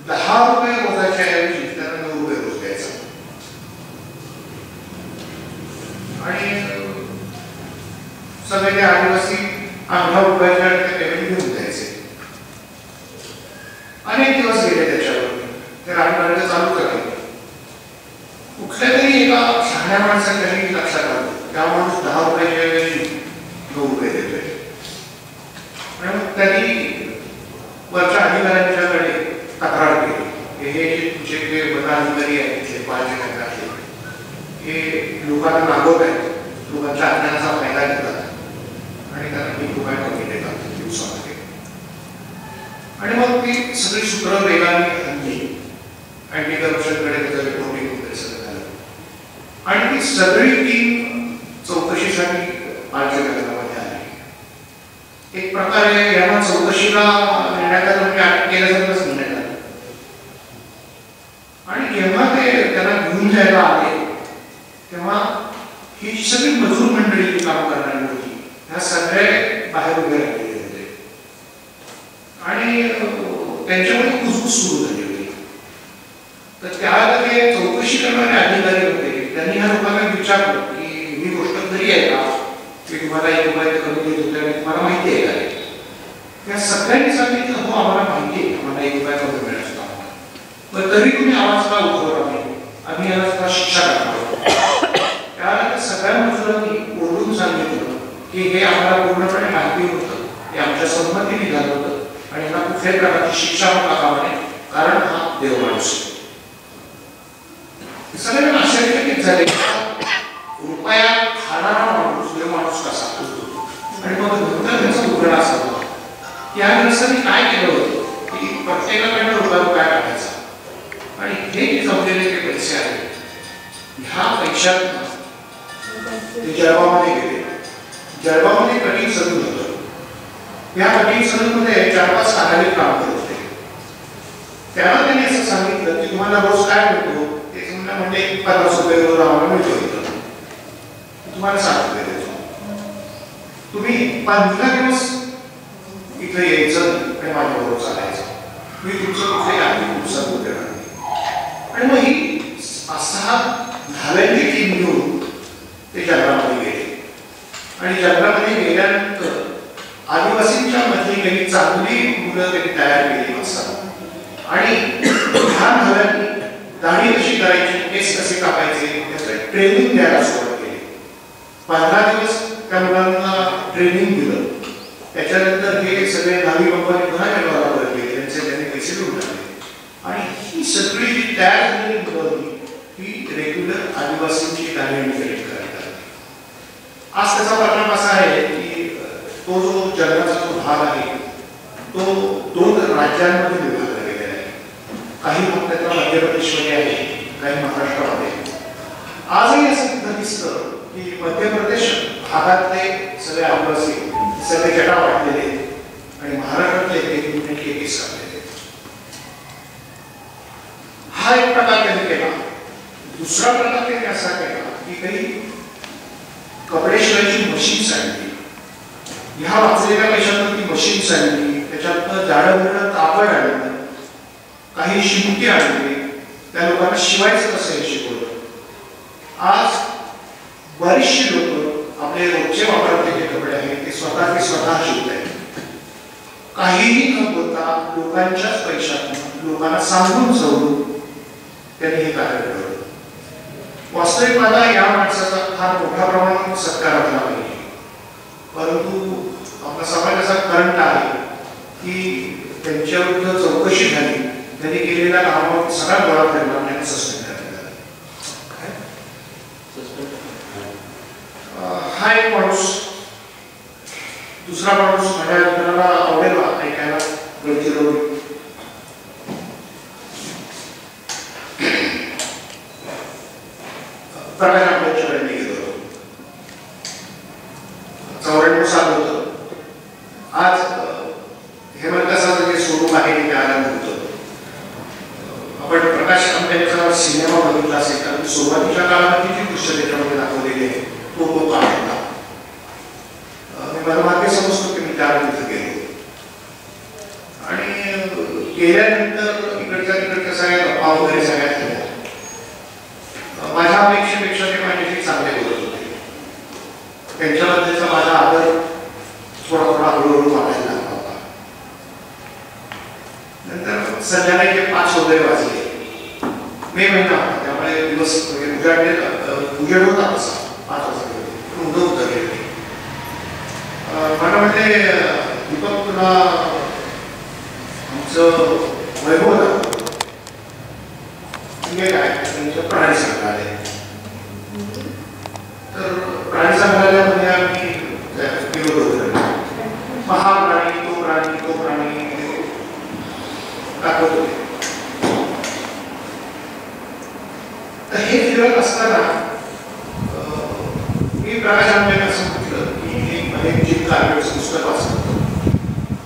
10 रुपये रोजाच्या ऐवजी त्याला 9 रुपये रोज द्यायचा. आणि सगळे आदिवासी 8 रुपयाच्या पेमेंट घेऊन द्यायचे. अनेक दिवस गेले त्याच्यावर. ते राजमार्ग चालू करायचे. कुठल्या तरी एका शहाण्या माणसाच्या लक्षात आलं त्या माणूस 10 रुपयाच्या ऐवजी 9 रुपये देतोय. आणि मग त्यांनी वरच्या अधिकाऱ्यांच्याकडे तक्रार केली. हे जे तुमचे जे वन अधिकारी आहेत तिथले 5 जणांचे हे लोकांना नागवत आहेत, लोकांच्या अज्ञानाचा फायदा घेतात आणि त्यांना 1 रुपया कमी देतात दिवसामध्ये. आणि मग ती सगळी सूत्र वेगाने आणली. अँटी करप्शनकडे त्याचं रिपोर्टिंग वगैरे सगळं झालं आणि ती सगळी टीम चौकशीसाठी 5 जणांमध्ये आली. एक प्रकारे यांना चौकशीला नेण्यात आलं म्हणजे अटक केल्यासारखंच नेण्यात आलं. आणि जेव्हा ते त्यांना घेऊन जायला आले तेव्हा ही सगळी मजूर मंडळी काम करणारी होती ह्या सगळे बाहेर उभे राहिलेले होते आणि त्यांच्यामध्ये कुजबूज सुरू झाली होती. तर त्यावेळेला ते चौकशी करणारे अधिकारी होते. त्यांनी ह्या लोकांना विचारलं की ही गोष्ट खरी आहे का की तुम्हाला 1 रुपया कमी देत होते आणि तुम्हाला माहिती आहे का? त्या सगळ्यांनी सांगितलं हो आम्हाला माहिती आहे आम्हाला 1 रुपया कमी मिळायचं. पण तरी तुम्ही आवाज का उठवला नाही, आम्ही याला शिक्षा करणार. त्यावेळेला सगळ्या मजुरांनी ओरडून सांगितलं की हे आम्हाला पूर्णपणे माहिती होतं, हे आमच्या संमतीने झालं होतं आणि याला कुठल्याही प्रकारची शिक्षा होता कामा नये कारण हा देव माणूस. सगळ्यांना आश्चर्यचकित झाले रुपया खाणारा माणूस देव माणूस कसा आणि मग नंतर त्याचा उघडा असा होता. या ग्रस्तांनी काय केलं होतं की प्रत्येकाकडनं रुपया काढायचा आणि हे जे जमलेले जे पैसे आहेत ह्या पैशात ते जळगावमध्ये गेले. जळगावमध्ये कटिंग सलून होतं. या कटिंग सलूनमध्ये 4-5 कारागीर काम करत होते. त्याला त्यांनी असं सांगितलं की तुम्हाला रोज काय मिळतो ते म्हणजे 50 रुपये रोज आम्हाला मिळतो. तुम्हाला 60 रुपये देतो. तुम्ही 15 दिवस इथं यायचं आणि माझ्याबरोबर चालायचं. मी तुमचं कुठे आधी दिवसात उद्या आणि मग ही 6 धाव्यांची टीम घेऊन ते जंगलामध्ये गेले आणि जंगलामध्ये गेल्यानंतर आदिवासींच्या मध्ये काही चांगली मुलं त्यांनी तयार केली असतात आणि ह्या धाव्यांनी दाढी दाढी कशी करायची, केस कसे कापायचे याचं ट्रेनिंग द्यायला सुरुवात केली. 15 दिवस त्या मुलांना ट्रेनिंग दिलं. त्याच्यानंतर हे सगळे नावी कंपनी पुन्हा व्यवहारावर गेले, त्यांनी पैसे देऊन टाकले आणि ही सगळी जी तयार झालेली मुलं होती ही रेग्युलर आदिवासींची कार्यान्वित करतात. आज त्याचा परिणाम असा आहे की तो जो जगाचा जो भाग आहे तो 2 राज्यांमध्ये विभागला गेलेला आहे. काही भाग त्यातला मध्य प्रदेशमध्ये आहे, काही महाराष्ट्रामध्ये. आजही असं तिथं दिसतं की मध्य प्रदेश भागातले सगळे आदिवासी सगळे जटा वाटलेले आणि महाराष्ट्रातले केस कापलेले. हा एक प्रकार त्यांनी केला. दुसरा प्रकार त्यांनी असा केला की काही कपडे शिवायची मशीन्स आणली. ह्या वाचलेल्या पैशातून ती मशीन्स आणली, त्याच्यात जाडं बिडं कापड आणलं, काही शिंपी आणली, त्या लोकांना शिवायचं कसं हे शिकवलं. आज बरीचशी लोक आपले रोजचे वापरते जे कपडे आहेत ते स्वतः शिवत आहेत. काहीही न बोलता लोकांच्याच पैशातून लोकांना सांगून सवरून त्यांनी हे कार्य केलं. वास्तविक माझा या माणसाचा फार मोठ्या प्रमाणात सत्कार झाला पाहिजे, परंतु आपला समाज असा करंट आहे की त्यांच्याविरुद्ध चौकशी झाली, त्यांनी केलेल्या कामावर सगळा गोळा फिरला आणि त्यांना सस्पेंड करण्यात आलं. हा एक माणूस. दुसरा माणूस माझ्या मित्राला आवडेल ऐकायला, गडचिरोली. प्रकाश आंबेडकरांनी गेलो. 94 साल होतं. आज हेमंतसाचं जे स्वरूप आहे ते आनंद होतं. आपण प्रकाश आंबेडकरांचा सिनेमा बघितला असेल कारण सुरुवातीच्या काळामध्ये जी दृश्य त्याच्यामध्ये दाखवलेली आहे तो काळ होता. मी मला मागे समजतो की मी त्यावेळी तिथे गेलो आणि गेल्यानंतर इकडच्या सगळ्या गप्पा वगैरे सगळ्या झाल्या. माझ्या अपेक्षेपेक्षा ते माझ्याशी चांगले बोलत होते. त्यांच्याबद्दलचा माझा आदर थोडा हळूहळू वाढायला लागला होता. नंतर संध्याकाळी 5 वगैरे वाजले. मे महिना होता त्यामुळे दिवस उजेड होता तसा 5 वाजता उदं उतरले. मला म्हणते दीपक तुला आमचं वैभव दाखव. काय त्यांचं प्राणी संग्रहालय. तर प्राणी संग्रहालयामध्ये आम्ही गेलो होतो. हा प्राणी तो प्राणी दाखवत होते. तर हे फिरत असताना मी प्रकाश आंबेडकर असं म्हटलं की एक जिम कार्पेटचं पुस्तक वाचलं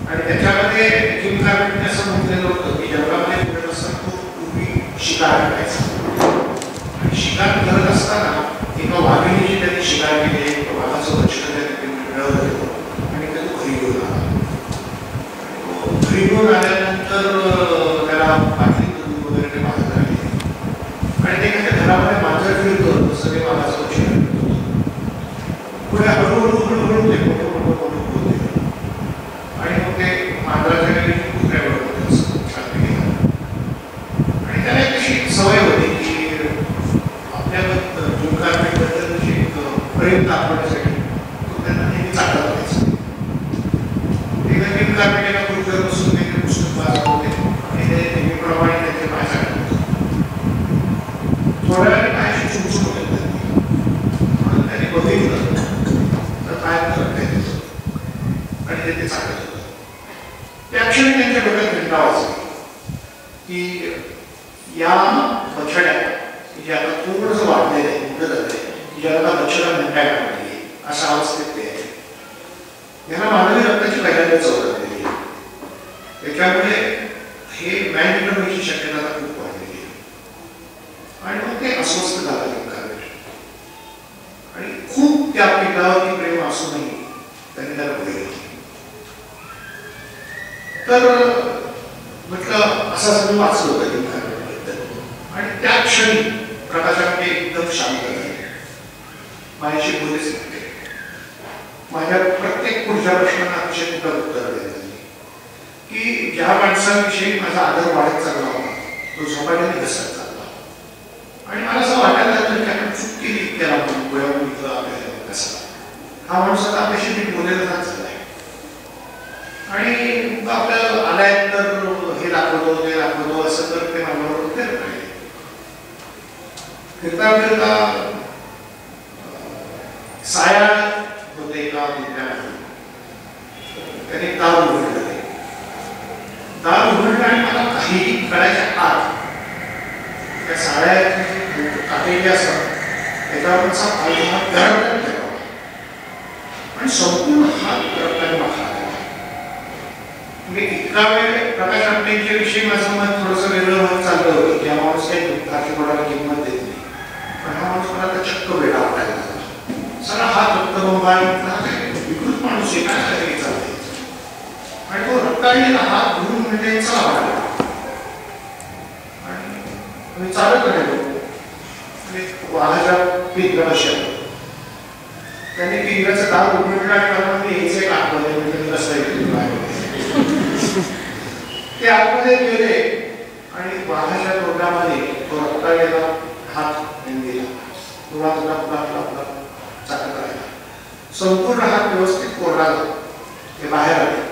आणि त्याच्यामध्ये जिम कार्पेटने असं म्हटलेलं होतं की जगामध्ये फिरत असताना पूर्वी शिकार करायचा आणि शिकार करत असताना एका वाघिणीची त्यांनी शिकार केली. वाघाचं लक्षण त्यांनी मिळवलं आणि त्याला घरी घेऊन आला. घरी घेऊन आल्यानंतर त्याला बाटली दूध वगैरे पाहत राहिले आणि ते त्याच्या घरामध्ये मांजर फिरतो तसं ते वाघाचं लक्षण पुढे हळूहळू ते मोठं बोलते आणि मग ते मांजराच्या घरी कुत्र्यावर आणि त्याला एक अशी सवय होती की आपल्या जुंकारबद्दल प्रेम दाखवण्यासाठी तो त्यांना नेहमी चांगला करायचा. एकदा जुंकारपेठेला खुर्चीवर बसून ते पुस्तक वाचत होते आणि ते नेहमीप्रमाणे त्यांचे पाय चालत होते. थोड्या वेळाने पायाशी चुमचुम होते म्हणून त्यांनी बघितलं तर पाय करत नाही आणि ते चालत होतं. त्या क्षणी त्यांच्या डोक्यात घंटा वाजली की या बछड्या जे आता पूर्ण वाढलेलं आहे मोठं झालं आहे की ज्याला बछडा घंटा काढली अशा अवस्थेत ते आहे. यांना मानवी रक्ताची पहिल्यांदा चव लागलेली आहे. त्याच्यामुळे हे मॅन होण्याची शक्यता खूप वाढलेली आहे आणि मग ते अस्वस्थ झालं आणि खूप त्या पिकावरती प्रेम असूनही त्यांनी त्याला बघितलं. तर म्हटलं असं सगळं वाचलं होतं आणि त्या क्षणी प्रकाशामध्ये एकदम शांत झाले. माझ्याशी बोललेच नव्हते. माझ्या प्रत्येक पुढच्या प्रश्नांना अतिशय कुठं उत्तर द्यायचं की ज्या माणसाविषयी माझा आदर वाढत चालला होता तो झोपायला घसरत चालला हा माणूस आता आपल्याशी नीट बोलायला झालाय आणि आपल्याला आलाय तर हे दाखवतो ते दाखवतो असं तर ते माझ्याबरोबर फिरत राहिले. फिरता फिरता साया होते एका मित्रामध्ये त्याने दार उघडले. दार उघडलं आणि मला काहीही कळायच्या आत त्या साड्या काटेल्या असतात त्याच्यावरचा हात गरम आणि संपूर्ण हात रक्ताने वाहला. म्हणजे इतका वेळ प्रकाश आमटेंच्या विषयी माझं मत थोडंसं वेगळं मत चाललं होतं की हा माणूस काही दुःखाची कोणाला किंमत देत नाही, पण हा माणूस मला तर चक्क वेगळा वाटायला लागला. सगळा हात रक्तबंबाळ विकृत माणूस आहे काय तरी चालते आणि तो रक्ताळलेला हात धुवून म्हणजे चला वाटला आणि आम्ही चालत राहिलो. वाघाच्या पिंजऱ्यापाशी आलो. त्याने पिंजऱ्याचं दार उघडलं आणि मला म्हणजे यायचं एक आतमध्ये म्हणजे रस्ता ते आतमध्ये गेले आणि वाघाच्या तोंडामध्ये तो रक्ताळलेला हात गेला. तुला तुला तुला तुला चाकत राहिला. संपूर्ण हात व्यवस्थित कोरडा झाला. ते बाहेर आले.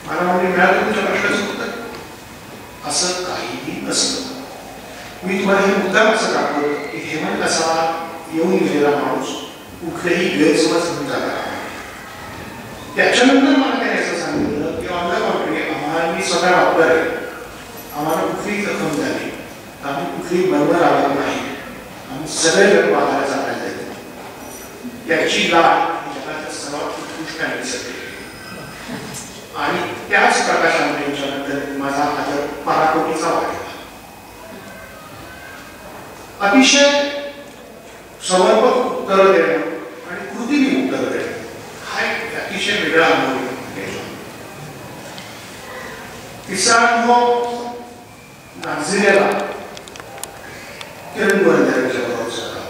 मला म्हणजे मिळालं तुमच्या प्रश्नाचं उत्तर असं काहीही नसतं. मी तुम्हाला हे मुद्दाम असं दाखवतो की हेमंत असा येऊन गेलेला माणूस कुठलेही गैरसमज घेऊन जाणार नाही. त्याच्यानंतर मला त्याने असं सांगितलं की ऑन द कॉन्ट्री आम्हाला मी स्वतः डॉक्टर आहे, आम्हाला कुठलीही जखम झाली आम्ही कुठलीही बरोबर आवाज नाही, आम्ही सगळे जण वाघाला जाण्यात येतो. त्याची लाट जगाच्या सर्वात उत्कृष्ट आणि सगळे आणि त्याच प्रकाश आंबेंच्यानंतर माझा आदर पराकोटीचा वाढला. अतिशय समर्पक उत्तर देणं आणि कृतीने उत्तर देणं हा एक अतिशय वेगळा अनुभव. तिसरा अनुभव नाझिरेला किरण पुरंदरेच्या बरोबर झाला.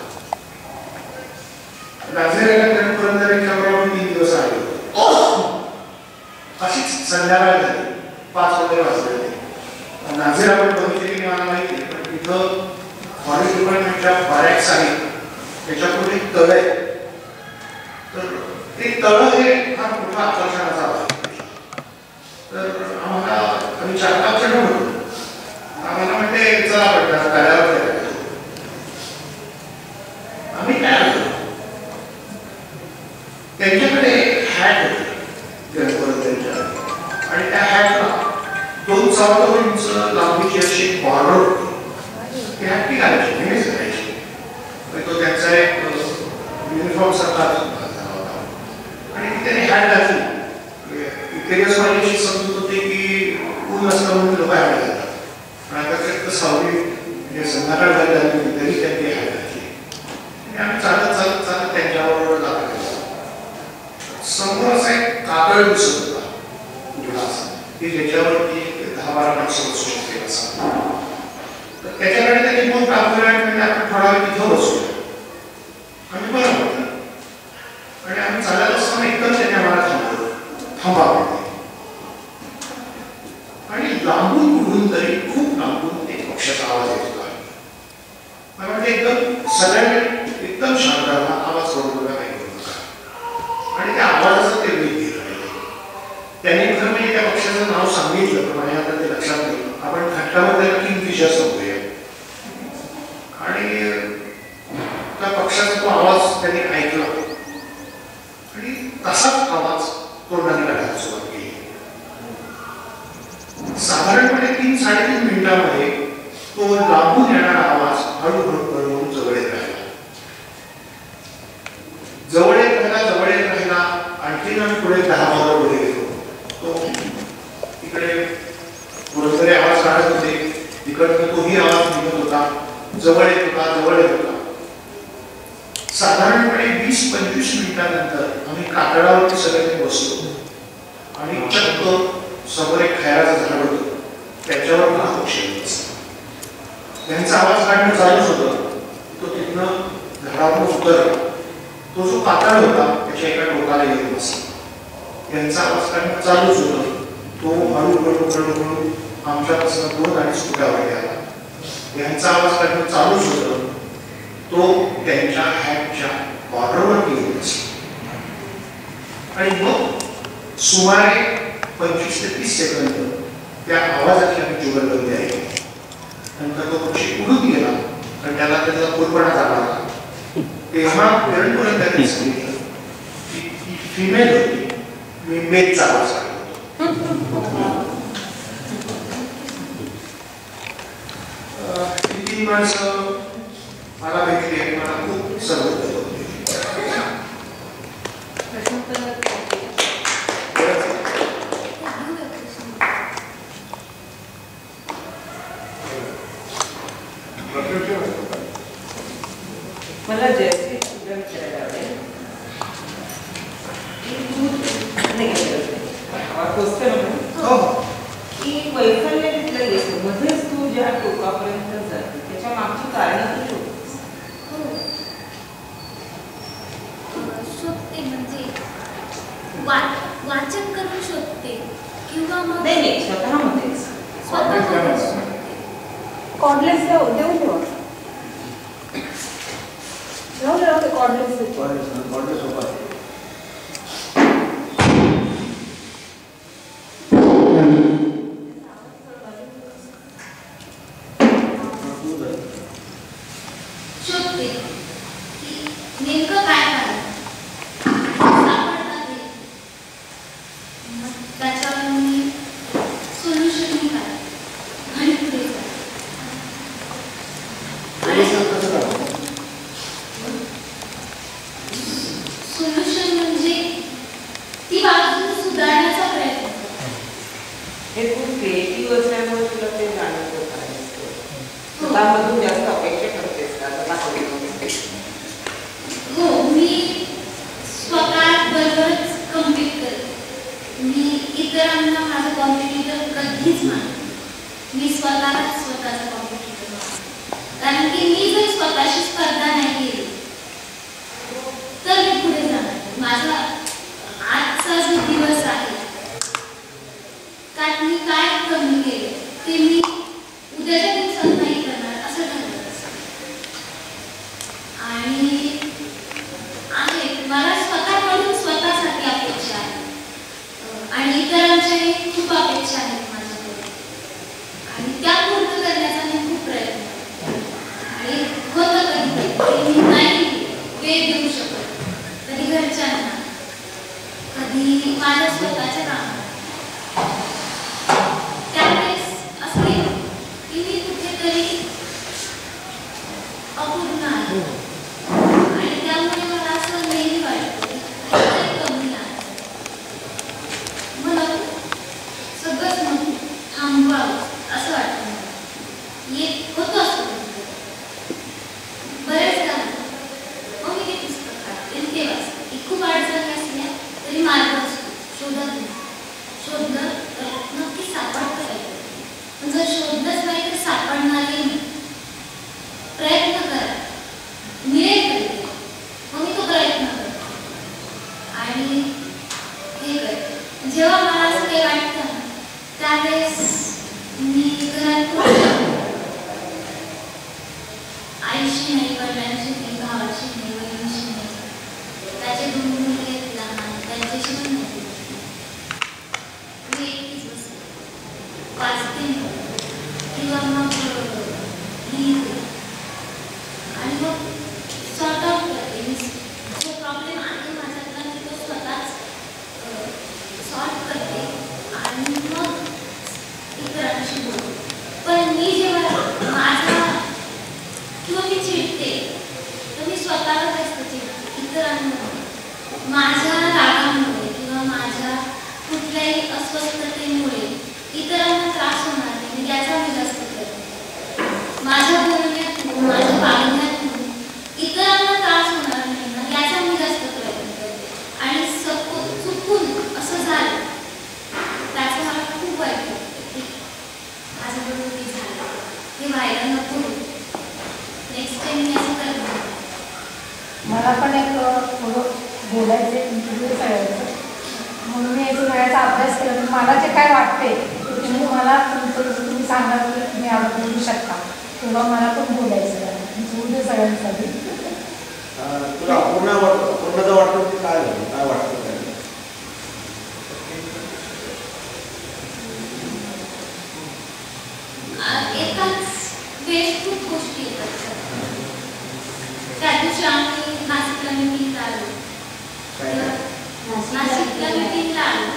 नाझिरेला किरण पुरंदरेच्या बरोबर 3 दिवस आले होते. अशीच संध्याकाळ झाली 5 वगैरे वाजले. नाझिर आपण बघितली की मला माहिती पण तिथं फॉरेस्ट डिपार्टमेंटच्या बऱ्याच आहे त्याच्यापुढे तळ आहे. तर ते तळ हे फार मोठा आकर्षणाचा भाग. तर आम्हाला आम्ही 4-5 जण होतो. आम्हाला म्हणते चला पडतात तळ्यावर जायला. आम्ही तयार होतो. त्यांच्याकडे हॅट होते आणि त्या हॅटला 2 सव्वा इंच लांबीची अशी बॉर्डर होती. ती हॅट ती घालायची नेहमीच घालायची. तो त्यांचा एक युनिफॉर्म सारखा आणि ती त्याने हॅट घातली. इतके माझी समजत होते की ऊन असतं म्हणून लोक हॅट घालतात, पण आता सावली म्हणजे संध्याकाळ झाली तरी त्यांनी हॅट घातली. आम्ही चालत चालत चालत त्यांच्याबरोबर जात समोर असा एक कातळ दिसत होता की ज्याच्यावरती 10-12 माणसं बसू शकते असं. तर त्याच्याकडे त्यांनी मग दाखवलं आणि म्हणजे आपण थोडा वेळ तिथं बसूया. आम्ही बरं म्हटलं आणि आम्ही चालत असताना एकदम त्यांनी आम्हाला थांबा आणि लांबून कुठून तरी खूप लांबून एक पक्षाचा आवाज येत होता. मला म्हणजे एकदम सगळ्यांनी एकदम शांत आवाज सोडून नाही करू नका आणि त्या आवाजाचं ते वेग घेत राहिले. त्यांनी खरं म्हणजे त्या पक्षाचं नाव सांगितलं पण माझ्या आता ते लक्षात नाही. आपण घटकावर त्याला किंगफिशर सांगूया आणि त्या पक्षाचा तो आवाज त्यांनी ऐकला आणि तसाच आवाज तोंडाने काढायला सुरुवात केली. साधारणपणे 3-3.5 मिनिटांमध्ये तो लांबून येणारा आवाज हळूहळू जवळ येत राहिला. जवळ येत राहिला आणखी पुढे 10-15 पुढे गेलो. तो इकडे पुरंदरे आवाज काढत होते, तिकडनं तोही आवाज निघत होता, जवळ येत होता. साधारणपणे 20-25 मिनिटांनंतर आम्ही कातळावरती सगळ्यांनी बसलो आणि चक्क समोर एक खैराचं झाड होतं त्याच्यावर पक्षी बसला. त्यांचा आवाज काढणं चालूच होतं. तो तिथनं झाडावरून उतरला. तो जो कातळ होता त्याच्या एका टोकाला येऊन बसला. यांचा आवाज काढणं चालूच होतं. तो हळूहळू आमच्यापासून 2-2.5 फुटावर गेला. यांचा आवाज काढणं चालूच होतं. तो त्यांच्या हॅटच्या बॉर्डरवर गेलेली असते आणि मग सुमारे 25 ते 30 सेकंद त्या आवाजाची आम्ही जुगलबंदी आहे. नंतर तो पक्षी उडून गेला आणि त्याला त्याचा कोरपणा झाला होता. तेव्हा पेरणपुरात त्यांनी सांगितलं की ती फिमेल होती, मी मेलचा आवाज ती माणसं मला भेटली आणि मला खूप सर्वोत्तम होती. मला जयश्री तुला विचारायला आवडेल की वैफल्य तिथलं येतो मध्येच तू ज्या टोकापर्यंत जाते त्याच्या मागची कारणं तू शोधते म्हणजे वाचन करून शोधते किंवा मग नाही स्वतःमध्येच कॉर्डलेस देऊन ठेवा राहू दे कॉर्डलेस शोधते की नेमकं काय झालं सापडतात ते. मग त्याच्यावर मी सोल्युशन काढते आणि पुढे जाते. सोल्युशन म्हणजे ती बाजू सुधारण्याचा प्रयत्न करते. हे खूप क्रिएटिव्ह असल्यामुळे तुला ते जाणवतं स्वतःमधून जास्त अपेक्षा करतेस का हो मी स्वतःबरोबरच कम्पीट करते. मी इतरांना माझं कॉम्पिटिटर कधीच मानते. मी स्वतःलाच स्वतःचा कॉम्पिटिटर मानते. कारण की मी जर स्वतःशी स्पर्धा नाही केली तर मी पुढे जाणार. माझा आजचा जो दिवस आहे त्यात मी काय कमी केले ते मी उद्याच्या दिवसात नाही करणार असं ठरवलं असतं. आणि आहे मला स्वतःकडून स्वतःसाठी अपेक्षा आहे आणि इतरांच्याही खूप अपेक्षा आहेत माझ्याकडे आणि त्या पूर्ण करण्याचा मी खूप प्रयत्न करते. आणि होतं कधी मी नाही वेळ देऊ शकत, कधी घरच्यांना, कधी माझ्या स्वतःच्या कामाला. त्यावेळेस असते की मी कुठेतरी अपूर्ण आहे आणि त्यामुळे मला असं नेहमी वाटतं की काहीतरी कमी आहे. मला सगळंच मग थांबवावं असं वाटतं मला. येत होतं असं बरेचदा मग मी ते पुस्तक काढते आणि ते वाचते की खूप अडचणी असल्या तरी मार्ग असतो शोधत नाही. शोधलं तर नक्की सापडतं पाहिजे. पण जर शोधलंच नाही तर सापडणार नाही. प्रयत्न करा मिळेल पाहिजे मग मी तो प्रयत्न करते आणि हे करते. जेव्हा मला असं काही वाटतं ना त्यावेळेस मी घरात आईशी नाही, वडिलांशी नाही, भावाशी नाही, बहिणीशी नाही, त्याचे 2 मुली आहेत लहान त्यांच्याशी पण नाही. मी एकटीच बसते, वाचते किंवा मग लिहिते आणि मग सॉर्ट आउट करते. मी जो प्रॉब्लेम आहे माझ्यातला मी तो स्वतःच सॉल्व करते आणि मग इतरांशी बोलते. पण मी जेव्हा माझा किंवा मी चिडते तर मी स्वतःला जास्त चिडते. इतरांमुळे, माझ्या रागामुळे किंवा माझ्या कुठल्याही अस्वस्थतेमुळे इतरांना त्रास होणार नाही याचा मी जास्त करते. माझ्या बोलण्यातून, माझ्या वागण्यातून इतरांना त्रास होणार नाही ना याचा मी जास्त प्रयत्न करते. आणि चुकून असं झालं त्याचं मला खूप वाईट वाटतं की माझ्याबरोबर हे झालं, हे व्हायला नको. नेक्स्ट टाइम मी असं करणार. मला पण एक थोडं बोलायचं इंटरव्ह्यू करायचं म्हणून मी याचा वेळाचा अभ्यास केला. मला जे काय वाटते तुम्ही मला तुम्ही सांगा की तुम्ही बोलू शकता तेव्हा मला पण बोलायचं आहे. बोलू सगळ्यांसाठी तुला अपूर्णता वाटतं की काय झालं, काय वाटतं काय? एकाच वेळेस खूप गोष्टी येतात. त्या दिवशी आम्ही नाशिकला मीटिंगला आलो. नाशिकला मीटिंगला आलो.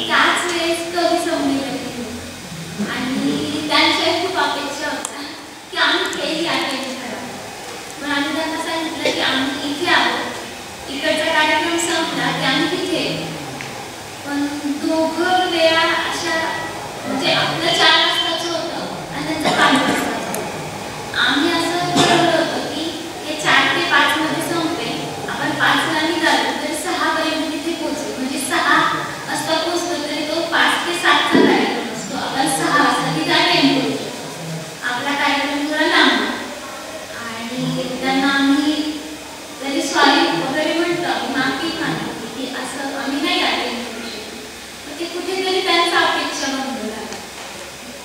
त्याच वेळेस कवी संमेलन केलं आणि त्यांच्या खूप अपेक्षा होत्या की आम्ही तेही अटेंड करावं. पण आम्ही त्यांना सांगितलं की आम्ही इथे आहोत, इकडचा कार्यक्रम संपला की आम्ही तिथे येतो. पण दोघं वेळा अशा म्हणजे आपलं 4 वाजताचं होतं आणि त्यांचं 5 वाजताचं होतं. आम्ही असं ठरवलं होतं की हे 4 ते 5 मध्ये संपेल, आपण 5 ला निघालो तरी 6 पर्यंत तिथे पोहोचू. म्हणजे 6 वाजता पोहोचलो तरी तो 5 ते 7 चा कार्यक्रम असतो. आपण 6 वाजता तिथे अटेंड करू शकतो. आपला कार्यक्रम थोडा लांब आणि त्यांना आम्ही जरी सॉरी वगैरे म्हणतो, आम्ही माफी मागितली की असं आम्ही नाही अटेंड करू शकतो. मग ते कुठेतरी त्यांचा अपेक्षा बंद झाला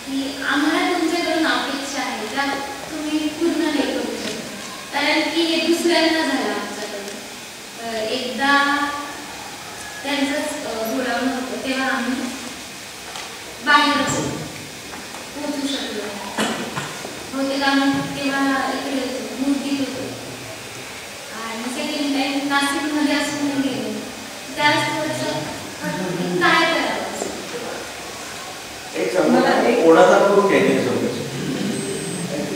की आम्हाला तुमच्याकडून अपेक्षा आहे ज्या तुम्ही पूर्ण नाही करू शकत. कारण की हे दुसऱ्यांदा झालं आमच्याकडे. एकदा त्यांचंच बोलावणं होतं तेव्हा आम्ही बाहेरच पोहोचू शकलो. बहुतेक आम्ही तेव्हा इकडे होतो, मूर्तीत होतो आणि सेकंड टाइम नाशिकमध्ये असून गेलो. त्यावेळेस थोडंसं काय करावं एक सांगा, कोणाचा करून घ्यायचे समजायचं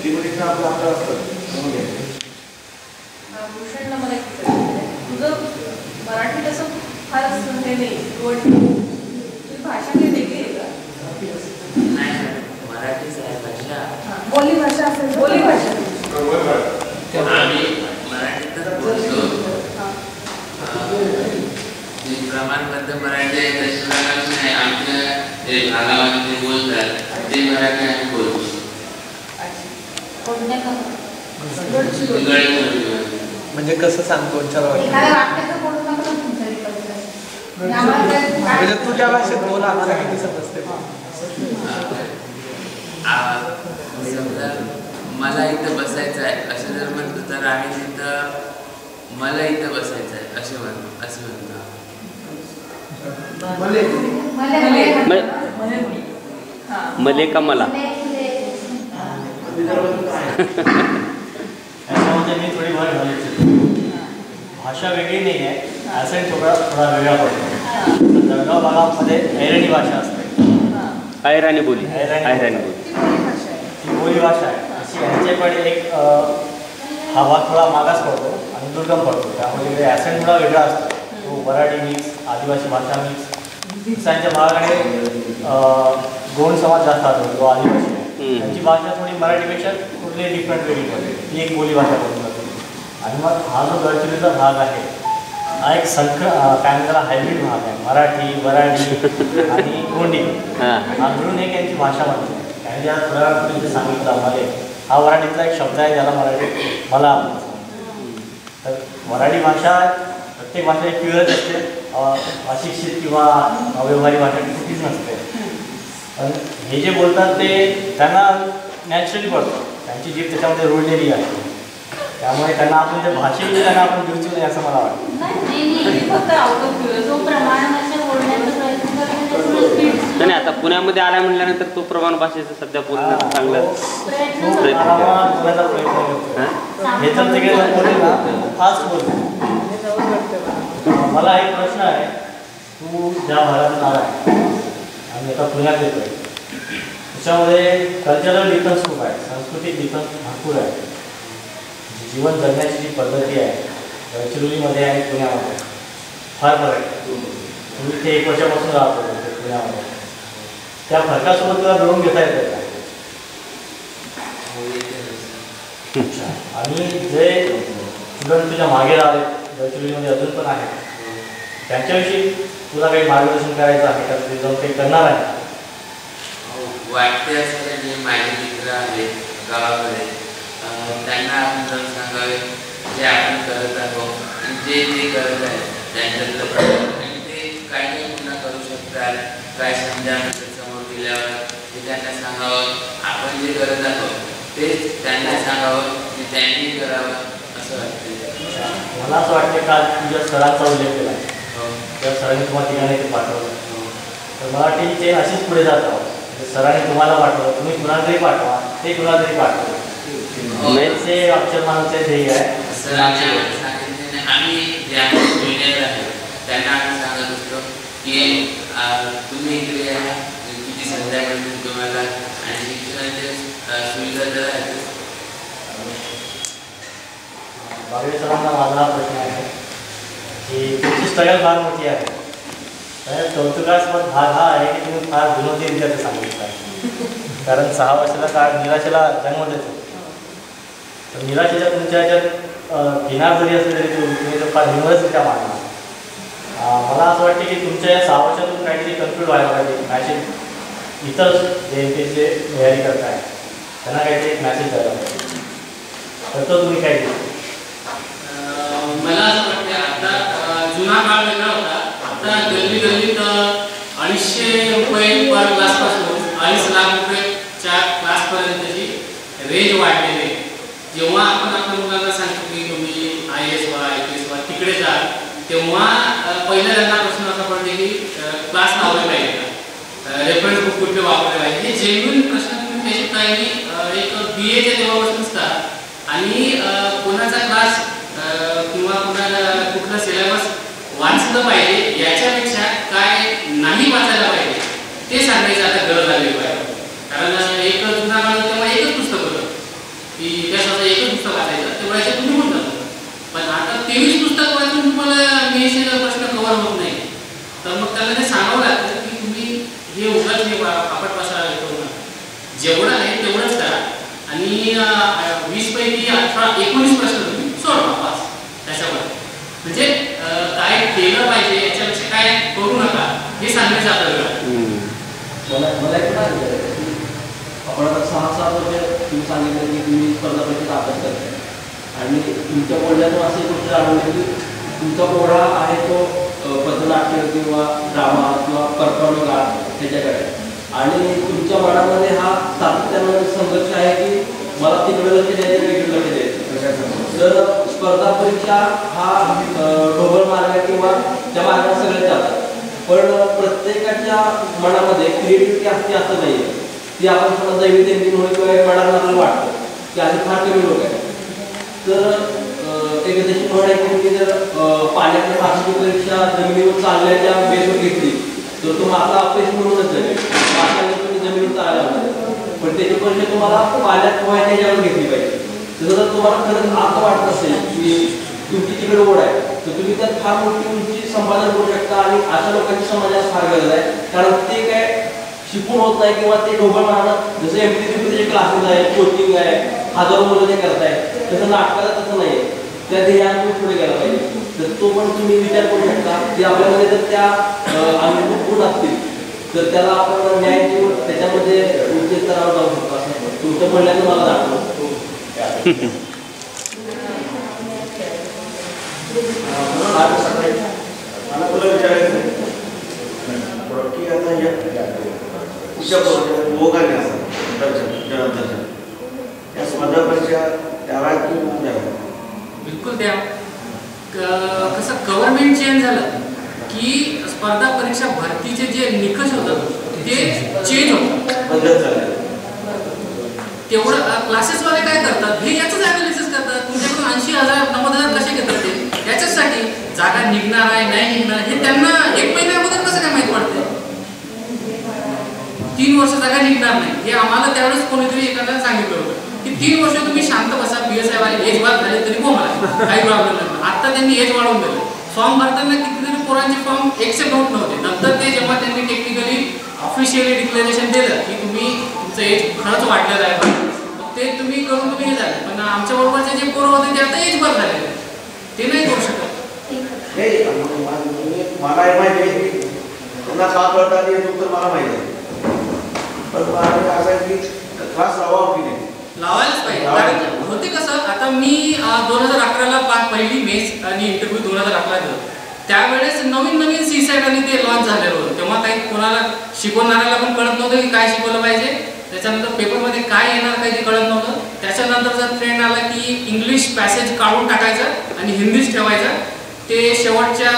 टिमोटीचं आपलं असतं समजून घ्यायचं. भूषणला मला एक विचारायचं आहे. तुझं मराठी तसं फार हे नाही, तुझी भाषा काही वेगळी आहे का? नाही, मराठीच आहे भाषा. बोली भाषा असेल, बोली भाषा आम्ही मराठीतच बोलतो. जे प्रमाणबद्ध मराठी आहे तशी प्रकारची नाही. आमच्या जे भागामध्ये बोलतात ते मराठी आम्ही बोलतो. म्हणजे कसं सांगतो एखाद्या वाक्याचं बोलू नका ना तुमच्या इकडचं. म्हणजे तुझ्या भाषेत बोला, आम्हाला किती समजते. समजा मला इथं बसायचं आहे असं जर म्हणतो तर आम्ही तिथं मला इथं बसायचं आहे असे म्हणतो, असं म्हणतो. मले का मला याच्यामध्ये मी थोडी भर घालायची. भाषा वेगळी नाही आहे, ॲसेंट थोडा वेगळा पडतो. जळगाव भागामध्ये ऐरणी भाषा असते. ऐराणी बोली, ऐराणी बोली बोली भाषा आहे. अशी ह्यांचे पण एक हा भाग थोडा मागास पडतो आणि दुर्गम पडतो. त्यामुळे ॲसेंट थोडा वेगळा असतो. तो मराठी मिक्स, आदिवासी भाषा मिक्स. त्यांच्या भागाकडे गोंड समाज जास्त आढळतो, आदिवासी. त्यांची भाषा थोडी मराठीपेक्षा कुठली डिफरंट वेगळी पडते. ती एक बोली भाषा पडून जाते. आणि मग हा जो गडचिरोलीचा भाग आहे हा एक काय म्हणतात हायब्रिड भाग आहे. मराठी, वराडी आणि गोंडी हा मिळून एक यांची भाषा बनते. त्यांनी ज्या थोड्या वेळापूर्वी सांगितलं आम्हाला, हा वराडीतला एक शब्द आहे ज्याला मराठी मला. तर मराठी भाषा प्रत्येक भाषा एक प्युअरच असते. अशिक्षित किंवा अव्यवहारी भाषा कुठलीच नसते. पण हे जे बोलतात ते त्यांना नॅचरली पडतं. त्यांची जीभ त्याच्यामध्ये रुळलेली आहे. त्यामुळे त्यांना आपण त्या भाषेमध्ये त्यांना आपण देऊच नाही असं मला वाटतं. नाही, आता पुण्यामध्ये आला म्हटल्यानंतर तो प्रमाण भाषेचं सध्या पूर्ण चांगलं पुण्याचा प्रयत्न हे तर तिकडे बोलले ना फास्ट बोलतो. मला एक प्रश्न आहे, तू ज्या भागातून आला आहे आणि आता पुण्यात येतोय त्याच्यामध्ये कल्चरल डिफरन्स खूप आहे, सांस्कृतिक डिफरन्स भरपूर आहे. जीवन जगण्याची जी पद्धती आहे गडचिरोलीमध्ये आणि पुण्यामध्ये फार फरक आहे. तुम्ही ते 1 वर्षापासून राहतो पुण्यामध्ये, त्या फरकासोबत तुला जुळवून घेता येतं का? आणि जे स्टुडंट तुझ्या मागे राहिले गडचिरोलीमध्ये अजून पण आहेत त्यांच्याविषयी तुला काही मार्गदर्शन करायचं आहे का? ते जाऊन काही करणार आहे? वाटते असं जे माझे मित्र आहेत गावाकडे त्यांना आपण जाऊन सांगावे जे आपण करत आहोत आणि जे करत आहेत त्यांच्यातलं आणि ते काय काय पुन्हा करू शकतात, काय समजा समोर गेल्यावर ते त्यांना सांगावं. आपण जे करत आहोत तेच त्यांना सांगावं की त्यांनी करावं असं वाटतं. मला असं वाटतं का तुझ्या सरांचा उल्लेख केला त्या सरांनी तुम्हाला ठिकाणी ते पाठवलं, तर मला वाटतं ते अशीच पुढे जात आहोत. सरांनी तुम्हाला पाठवलं, तुम्ही कुणाला तरी पाठवा, ते कुणाला तरी पाठवलं. मेलचे अक्षरमानचे ध्येय आहे. सरांनी सांगितले आम्ही जे आमचे ज्युनियर आहेत त्यांना आम्ही सांगत असतो की तुम्ही इकडे या, किती संध्याकाळी तुम्हाला आणि शिक्षणाचे सुविधा जर आहेत. बागडे सरांना माझा हा प्रश्न आहे की तुमची स्ट्रगल फार मोठी आहे. कौतुकास्पद भाग हा आहे की तुम्ही फार विनोदीरित्या ते सांगितलं आहे. कारण 6 वर्षाचा काळ निराशेला जन्म देतो, तर निराशेच्या तुमच्या ह्याच्यात किनार जरी असले तरी तुम्ही तो फार हिमरसरित्या मांडला. मला असं वाटतं की तुमच्या या 6 वर्षातून काहीतरी कन्फ्युज व्हायला पाहिजे. मॅसेज इतर जे NPSC तयारी करताय त्यांना काहीतरी एक मॅसेज द्यायला पाहिजे. तर तो तुम्ही काय केलं? मला असं वाटतं आता जुना काळ वेगळा होता. आता गल्ली गल्लीत 250 रुपये पर क्लासपासून 2.5 लाख रुपयेच्या क्लासपर्यंतची रेंज वाढलेली आहे. जेव्हा आपण आपल्या मुलांना सांगतो की तुम्ही IAS व्हा, IPS व्हा, तिकडे जा, तेव्हा पहिला त्यांना प्रश्न असा पडतो की क्लास लावले पाहिजे का, रेफरन्स बुक कुठले वापरले पाहिजे. हे जेन्युइन प्रश्न तुम्ही त्याची काही एक BAच्या लेवलपासून असतात आणि कोणाचा क्लास किंवा कुठला सिलेबस वाचलं पाहिजे याच्यापेक्षा काय नाही वाचायला पाहिजे ते सांगायची आता गरज आली पाहिजे. कारण एक जुना काळ तेव्हा एकच पुस्तक होतं की त्यासाठी एकच पुस्तक वाचायचं, तेवढ्या याच्यात तुम्ही होऊन जातं. पण आता 23 पुस्तक वाचून तुम्हाला मेसेचा प्रश्न कव्हर होत नाही, तर मग त्याला ते सांगावं लागतं की तुम्ही हे उगाच हे पापड पसारा करू नका, जेवढं आहे तेवढंच करा आणि 20 पैकी 18-19 प्रश्न तुम्ही सोडवा पास. त्याच्यावर म्हणजे काय केलं पाहिजे याच्यापेक्षा काय करू नका हे सांगण्याचं आपल्याला. मला एक म्हणायचं की आपण आता 6 वर्ष तुम्ही सांगितलं की तुम्ही स्पर्धा परीक्षेचा अभ्यास करताय आणि तुमच्या बोलण्यातून असे गोष्ट जाणवली की तुमचा पोळा आहे तो पथनाट्य किंवा ड्रामा किंवा परफॉर्मिंग आर्ट ह्याच्याकडे, आणि तुमच्या मनामध्ये हा सातत्यानं संघर्ष आहे की मला तिकडे लक्ष द्यायचं, इकडे लक्ष द्यायचं. तर स्पर्धा परीक्षा हा ढोबळ मार्ग किंवा त्या मार्गाने सगळे जातात, पण प्रत्येकाच्या मनामध्ये क्रिएटिव्हिटी असते असं नाही आहे. ती आपण समजा दैवी देणगी म्हणून किंवा एक मनाला आपल्याला वाटतं की असे फार कमी लोक आहेत. तर एक तशी म्हण आहे की जर पाण्यातल्या माशाची परीक्षा जमिनीवर चालण्याच्या बेसवर घेतली तर तो मासा अपयश म्हणूनच जाईल. माशाने तुम्ही जमिनीवर चालायला लागणार, पण त्याची परीक्षा तुम्हाला पाण्यात पोहायच्या ह्याच्यावर घेतली पाहिजे. जर तुम्हाला खरंच असं वाटत असेल की तुमची तिकडे ओढ आहे तर तुम्ही त्यात फार मोठी उंची संपादन करू शकता आणि अशा लोकांची समाजात फार गरज आहे. कारण ते काय शिकून होत नाही किंवा ते ढोबळ मारणार जसं MPSC क्लासेस आहे, कोचिंग आहे, हजारो मुलं ते करताय, तसं नाटकाला तसं नाही आहे. त्या ध्येयाने तुम्ही पुढे गेला पाहिजे. तर तो पण तुम्ही विचार करू शकता की आपल्यामध्ये जर त्या अनुभव गुण असतील तर त्याला आपण न्याय देऊन त्याच्यामध्ये उच्च स्तरावर जाऊ शकतो असं तुमच्या म्हणण्याचं मला दाखवलं. मला तुला विचारायचं की आता या ओघाने दर्शन या स्पर्धा परीक्षा त्याला बिलकुल द्या. कसं गव्हर्नमेंट चेंज झालं की स्पर्धा परीक्षा भरतीचे जे निकष होतात ते चेंज होतात, बदलत झाले. तेवढं क्लासेसवाले काय करतात हे याचंच ॲनालिसिस करतात. तुमच्याकडून 80,000 90,000 कसे घेतात ते याच्यासाठी जागा निघणार आहे नाही निघणार हे त्यांना 1 महिन्या अगोदर कसं काय माहीत पडते. 3 वर्ष जागा निघणार नाही हे आम्हाला त्यावेळेस कोणीतरी एखाद्याला सांगितलं होतं की 3 वर्ष तुम्ही शांत बसा, PSI वाले एज वाढ झाले तरी मला काही प्रॉब्लेम नाही. आता त्यांनी एज वाढवून दिलं. फॉर्म भरताना कितीतरी पोरांचे फॉर्म एक्सेप्ट होत नव्हते. नंतर ते जेव्हा त्यांनी टेक्निकली ऑफिशियली डिक्लेरेशन दिलं की तुम्ही तुमचं एज खरंच वाढलेलं आहे, ते तुम्ही करून तुम्ही हे झाले. पण आमच्या बरोबरचे जे पोरं होते ते आता एज वर झाले, ते नाही करू शकत. मला माहिती आहे की त्यांना का कळतात हे तर मला माहिती आहे, पण असं आहे की क्लास लावावं की नाही लावायलाच पाहिजे. कारण होते कसं आता मी 2011ला पहिली मेस आणि इंटरव्ह्यू 2011 दिलं. त्यावेळेस नवीन CSAT आणि ते लॉन्च झालेलं होतं. तेव्हा काही कोणाला शिकवणाऱ्याला पण कळत नव्हतं की काय शिकवलं पाहिजे, त्याच्यानंतर पेपरमध्ये काय येणार काही ते कळत नव्हतं. त्याच्यानंतरचा ट्रेंड आला की इंग्लिश पॅसेज काढून टाकायचं आणि हिंदीच ठेवायचं. ते शेवटच्या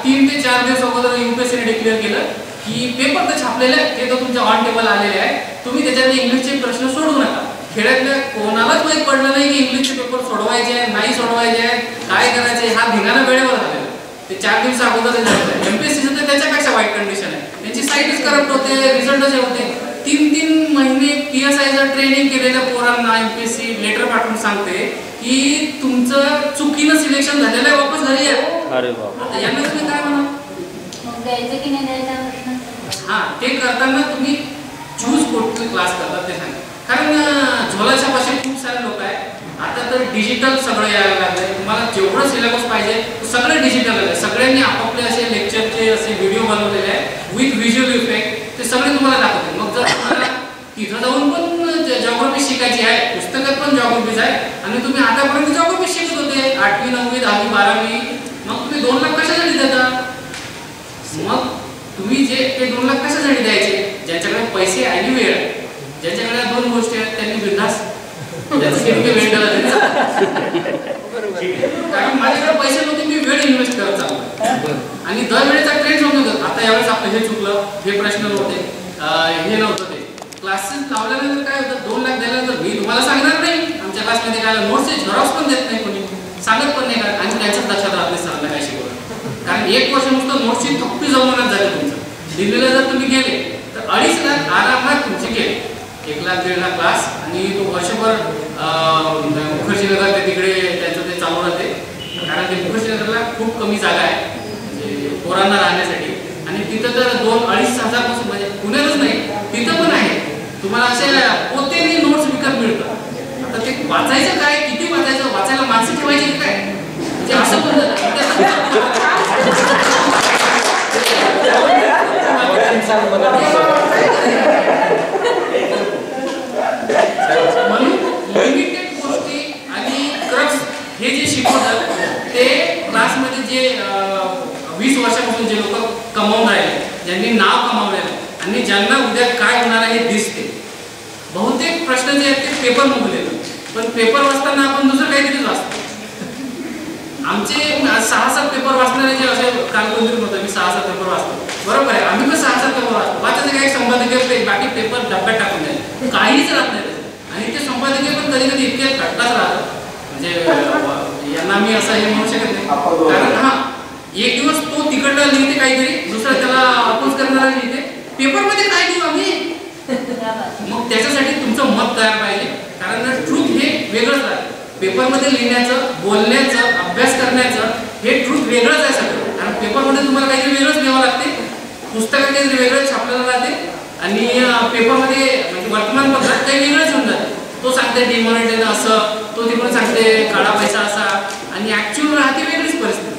3 ते 4 दिवस अगोदर UPSCने डिक्लेअर केलं की पेपर तर छापलेले आहे, ते तर तुमच्या ऑन टेबल आलेले आहे, तुम्ही त्याच्यातले इंग्लिशचे प्रश्न सोडवू नका. खेड्यातल्या कोणालाच माहीत पडलं नाही की इंग्लिशचे पेपर सोडवायचे आहेत नाही सोडवायचे आहेत, काय करायचे, हा धिंगाणा वेळेवर झालेला. ते 4 दिवस अगोदर झालं. MPSCचं तर त्याच्यापेक्षा वाईट कंडिशन आहे. त्यांची साईटच करप्ट होते, रिझल्टच हे होते. 3-3 महिने PSIचं ट्रेनिंग केलेल्या पोरांना MPSC लेटर पाठवून सांगते की तुमचं चुकीनं सिलेक्शन झालेलं आहे, वापस घरी या. अरे बाबा, यांना तुम्ही काय म्हणा द्यायचं की नाही द्यायचा प्रश्न. हा, ते करताना तुम्ही चूज कुठले क्लास करतात ते सांगा. कारण झोलाच्या पाशी खूप सारे लोक आहेत. आता तर डिजिटल सगळं यायला लागलंय. तुम्हाला जेवढं सिलेबस पाहिजे सगळं डिजिटल आहे. सगळ्यांनी आपापले असे लेक्चरचे असे व्हिडिओ बनवलेले आहेत विथ व्हिज्युअल इफेक्ट, ते सगळे तुम्हाला दाखवते. मग जर तुम्हाला तिथं जाऊन पण जॉग्राफी शिकायची आहे, पुस्तकात पण जॉग्राफीच आहे आणि तुम्ही आतापर्यंत जॉग्राफी शिकत होते 8वी 9वी 10वी 12वी, मग तुम्ही 2 लाख कशासाठी देता? मग तुम्ही जे ते 2 लाख कशासाठी द्यायचे? ज्यांच्याकडे पैसे आणि वेळ आहे, ज्यांच्याकडे 2 गोष्टी आहेत त्यांनी बिंदास कारण माझ्याकडे पैसे नव्हते, मी वेळ इन्व्हेस्ट करत चाललो आणि दरवेळेचा ट्रेंड समजतो. आता यावेळेस आपलं हे चुकलं, हे प्रश्न नव्हते, हे नव्हतं, ते क्लासेस लावल्यानंतर काय होतं 2 लाख दिल्यानंतर मी तुम्हाला सांगणार नाही आमच्या क्लासमध्ये काय नोट्सचे झेरॉक्स पण देत नाही कोणी, सांगत पण नाही. आणि त्यांच्याच लक्षात राहत नाही सरांना काय शिकवलं. कारण 1 वर्ष नुसतं नोट्सची थप्पी जमवण्यात झाली तुमचं. दिल्लीला जर तुम्ही गेले तर 2.5 लाख आरामात तुमचे गेले. 1 लाख 1.5 लाख क्लास आणि तो वर्षभर मुखर्जी नगर ते तिकडे त्यांचं ते चालू राहते. कारण ते मुखर्जी नगरला खूप कमी जागा आहे म्हणजे पोरांना राहण्यासाठी आणि तिथं तर 2-2.5 हजारपासून म्हणजे पुण्यातच नाही तिथं पण आहे. तुम्हाला असे पोतेनी नोट्स विकत मिळतं. आता ते वाचायचं काय, किती वाचायचं, वाचायला माणसं ठेवायची काय म्हणजे असं पण म्हणून लिमिटेड गोष्टी आणि क्रक्स हे जे शिकवतात ते क्लासमध्ये जे 20 वर्षापासून जे लोक कमावून राहिले, ज्यांनी नाव कमावलेलं आणि ज्यांना उद्या काय होणार आहे हे दिसते. बहुतेक प्रश्न जे आहेत ते पेपर मुगलेलं, पण पेपर वाचताना आपण दुसरं काहीतरीच वाचतो. आमचे 6-7 पेपर वाचणारे जे असे कालकोंदरी होतं, मी 6-7 पेपर वाचतो, बरोबर आहे. आम्ही पण 6-7 पेपर वाचतो. वाचायचं काय संपादकीय, बाकी पेपर डब्यात टाकून द्यायचे, काहीच राहत नाही. आणि ते संपादकीय पण कधी कधी इतके खटकाच राहतात म्हणजे यांना मी असं हे म्हणू शकत नाही. कारण हा एक दिवस तो तिकडला लिहिते काहीतरी, दुसरा त्याला अपोज करणारा लिहिते, पेपरमध्ये काय देऊ आम्ही? मग त्याच्यासाठी तुमचं मत तयार पाहिजे. कारण ट्रूथ हे वेगळंच आहे. पेपरमध्ये लिहिण्याचं, बोलण्याचं, अभ्यास करण्याचं हे ट्रूथ वेगळंच आहे सगळं. कारण पेपरमध्ये तुम्हाला काहीतरी वेगळंच लिहावं लागते, पुस्तकात काहीतरी वेगळंच छापलेलं राहते आणि पेपरमध्ये म्हणजे वर्तमानपत्रात काही वेगळंच होऊन जाते. तो सांगते डिमॉनिटाईज असं, तो तिकडून सांगते काळा पैसा असा आणि ऍक्च्युअल राहते वेगळीच परिस्थिती.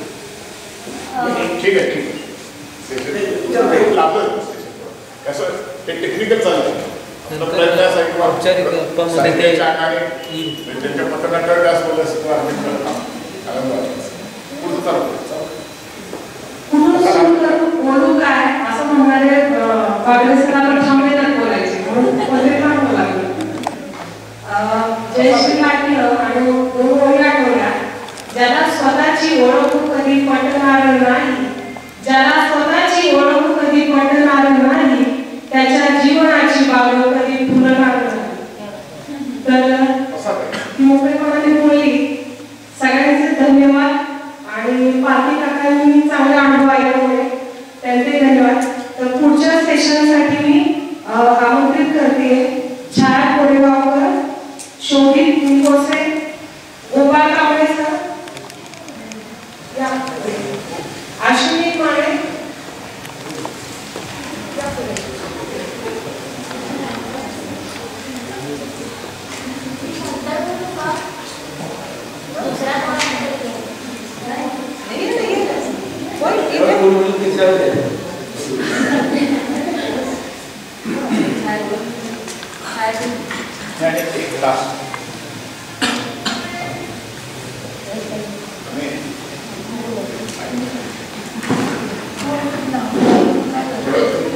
ठीक आहे, ठीक आहे. कसं ते टेक्निकल चालतं. औपचारिक त्यांच्या पत्रकारांकडे जास्त बोललं असं बोलू काय असं म्हणणारे काँग्रेसला थांबलेलं बोलायचे म्हणून बोलावे. जय श्री पाटील आणि 2 ओळी आठवल्या. ज्याला स्वतःची ओळख कधी पटणार नाही, ज्याला स्वतःची ओळख कधी पटणार नाही, त्याच्या जीवनाची बाब कधी फुलणार नाही. तर मोकळेपणाने बोलली. सगळ्यांचे धन्यवाद आणि पार्टी काकांनी चांगला अनुभव ऐकवले त्यांचे धन्यवाद. तर पुढच्या सेशनसाठी मी आमंत्रित करते छाया कोरेगावकर, शोभित निकोसे, गोपाळ कांबळे सर, अश्विनी माने,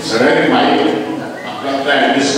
सगळ्यांनी माहिती आपला ऍडजस्ट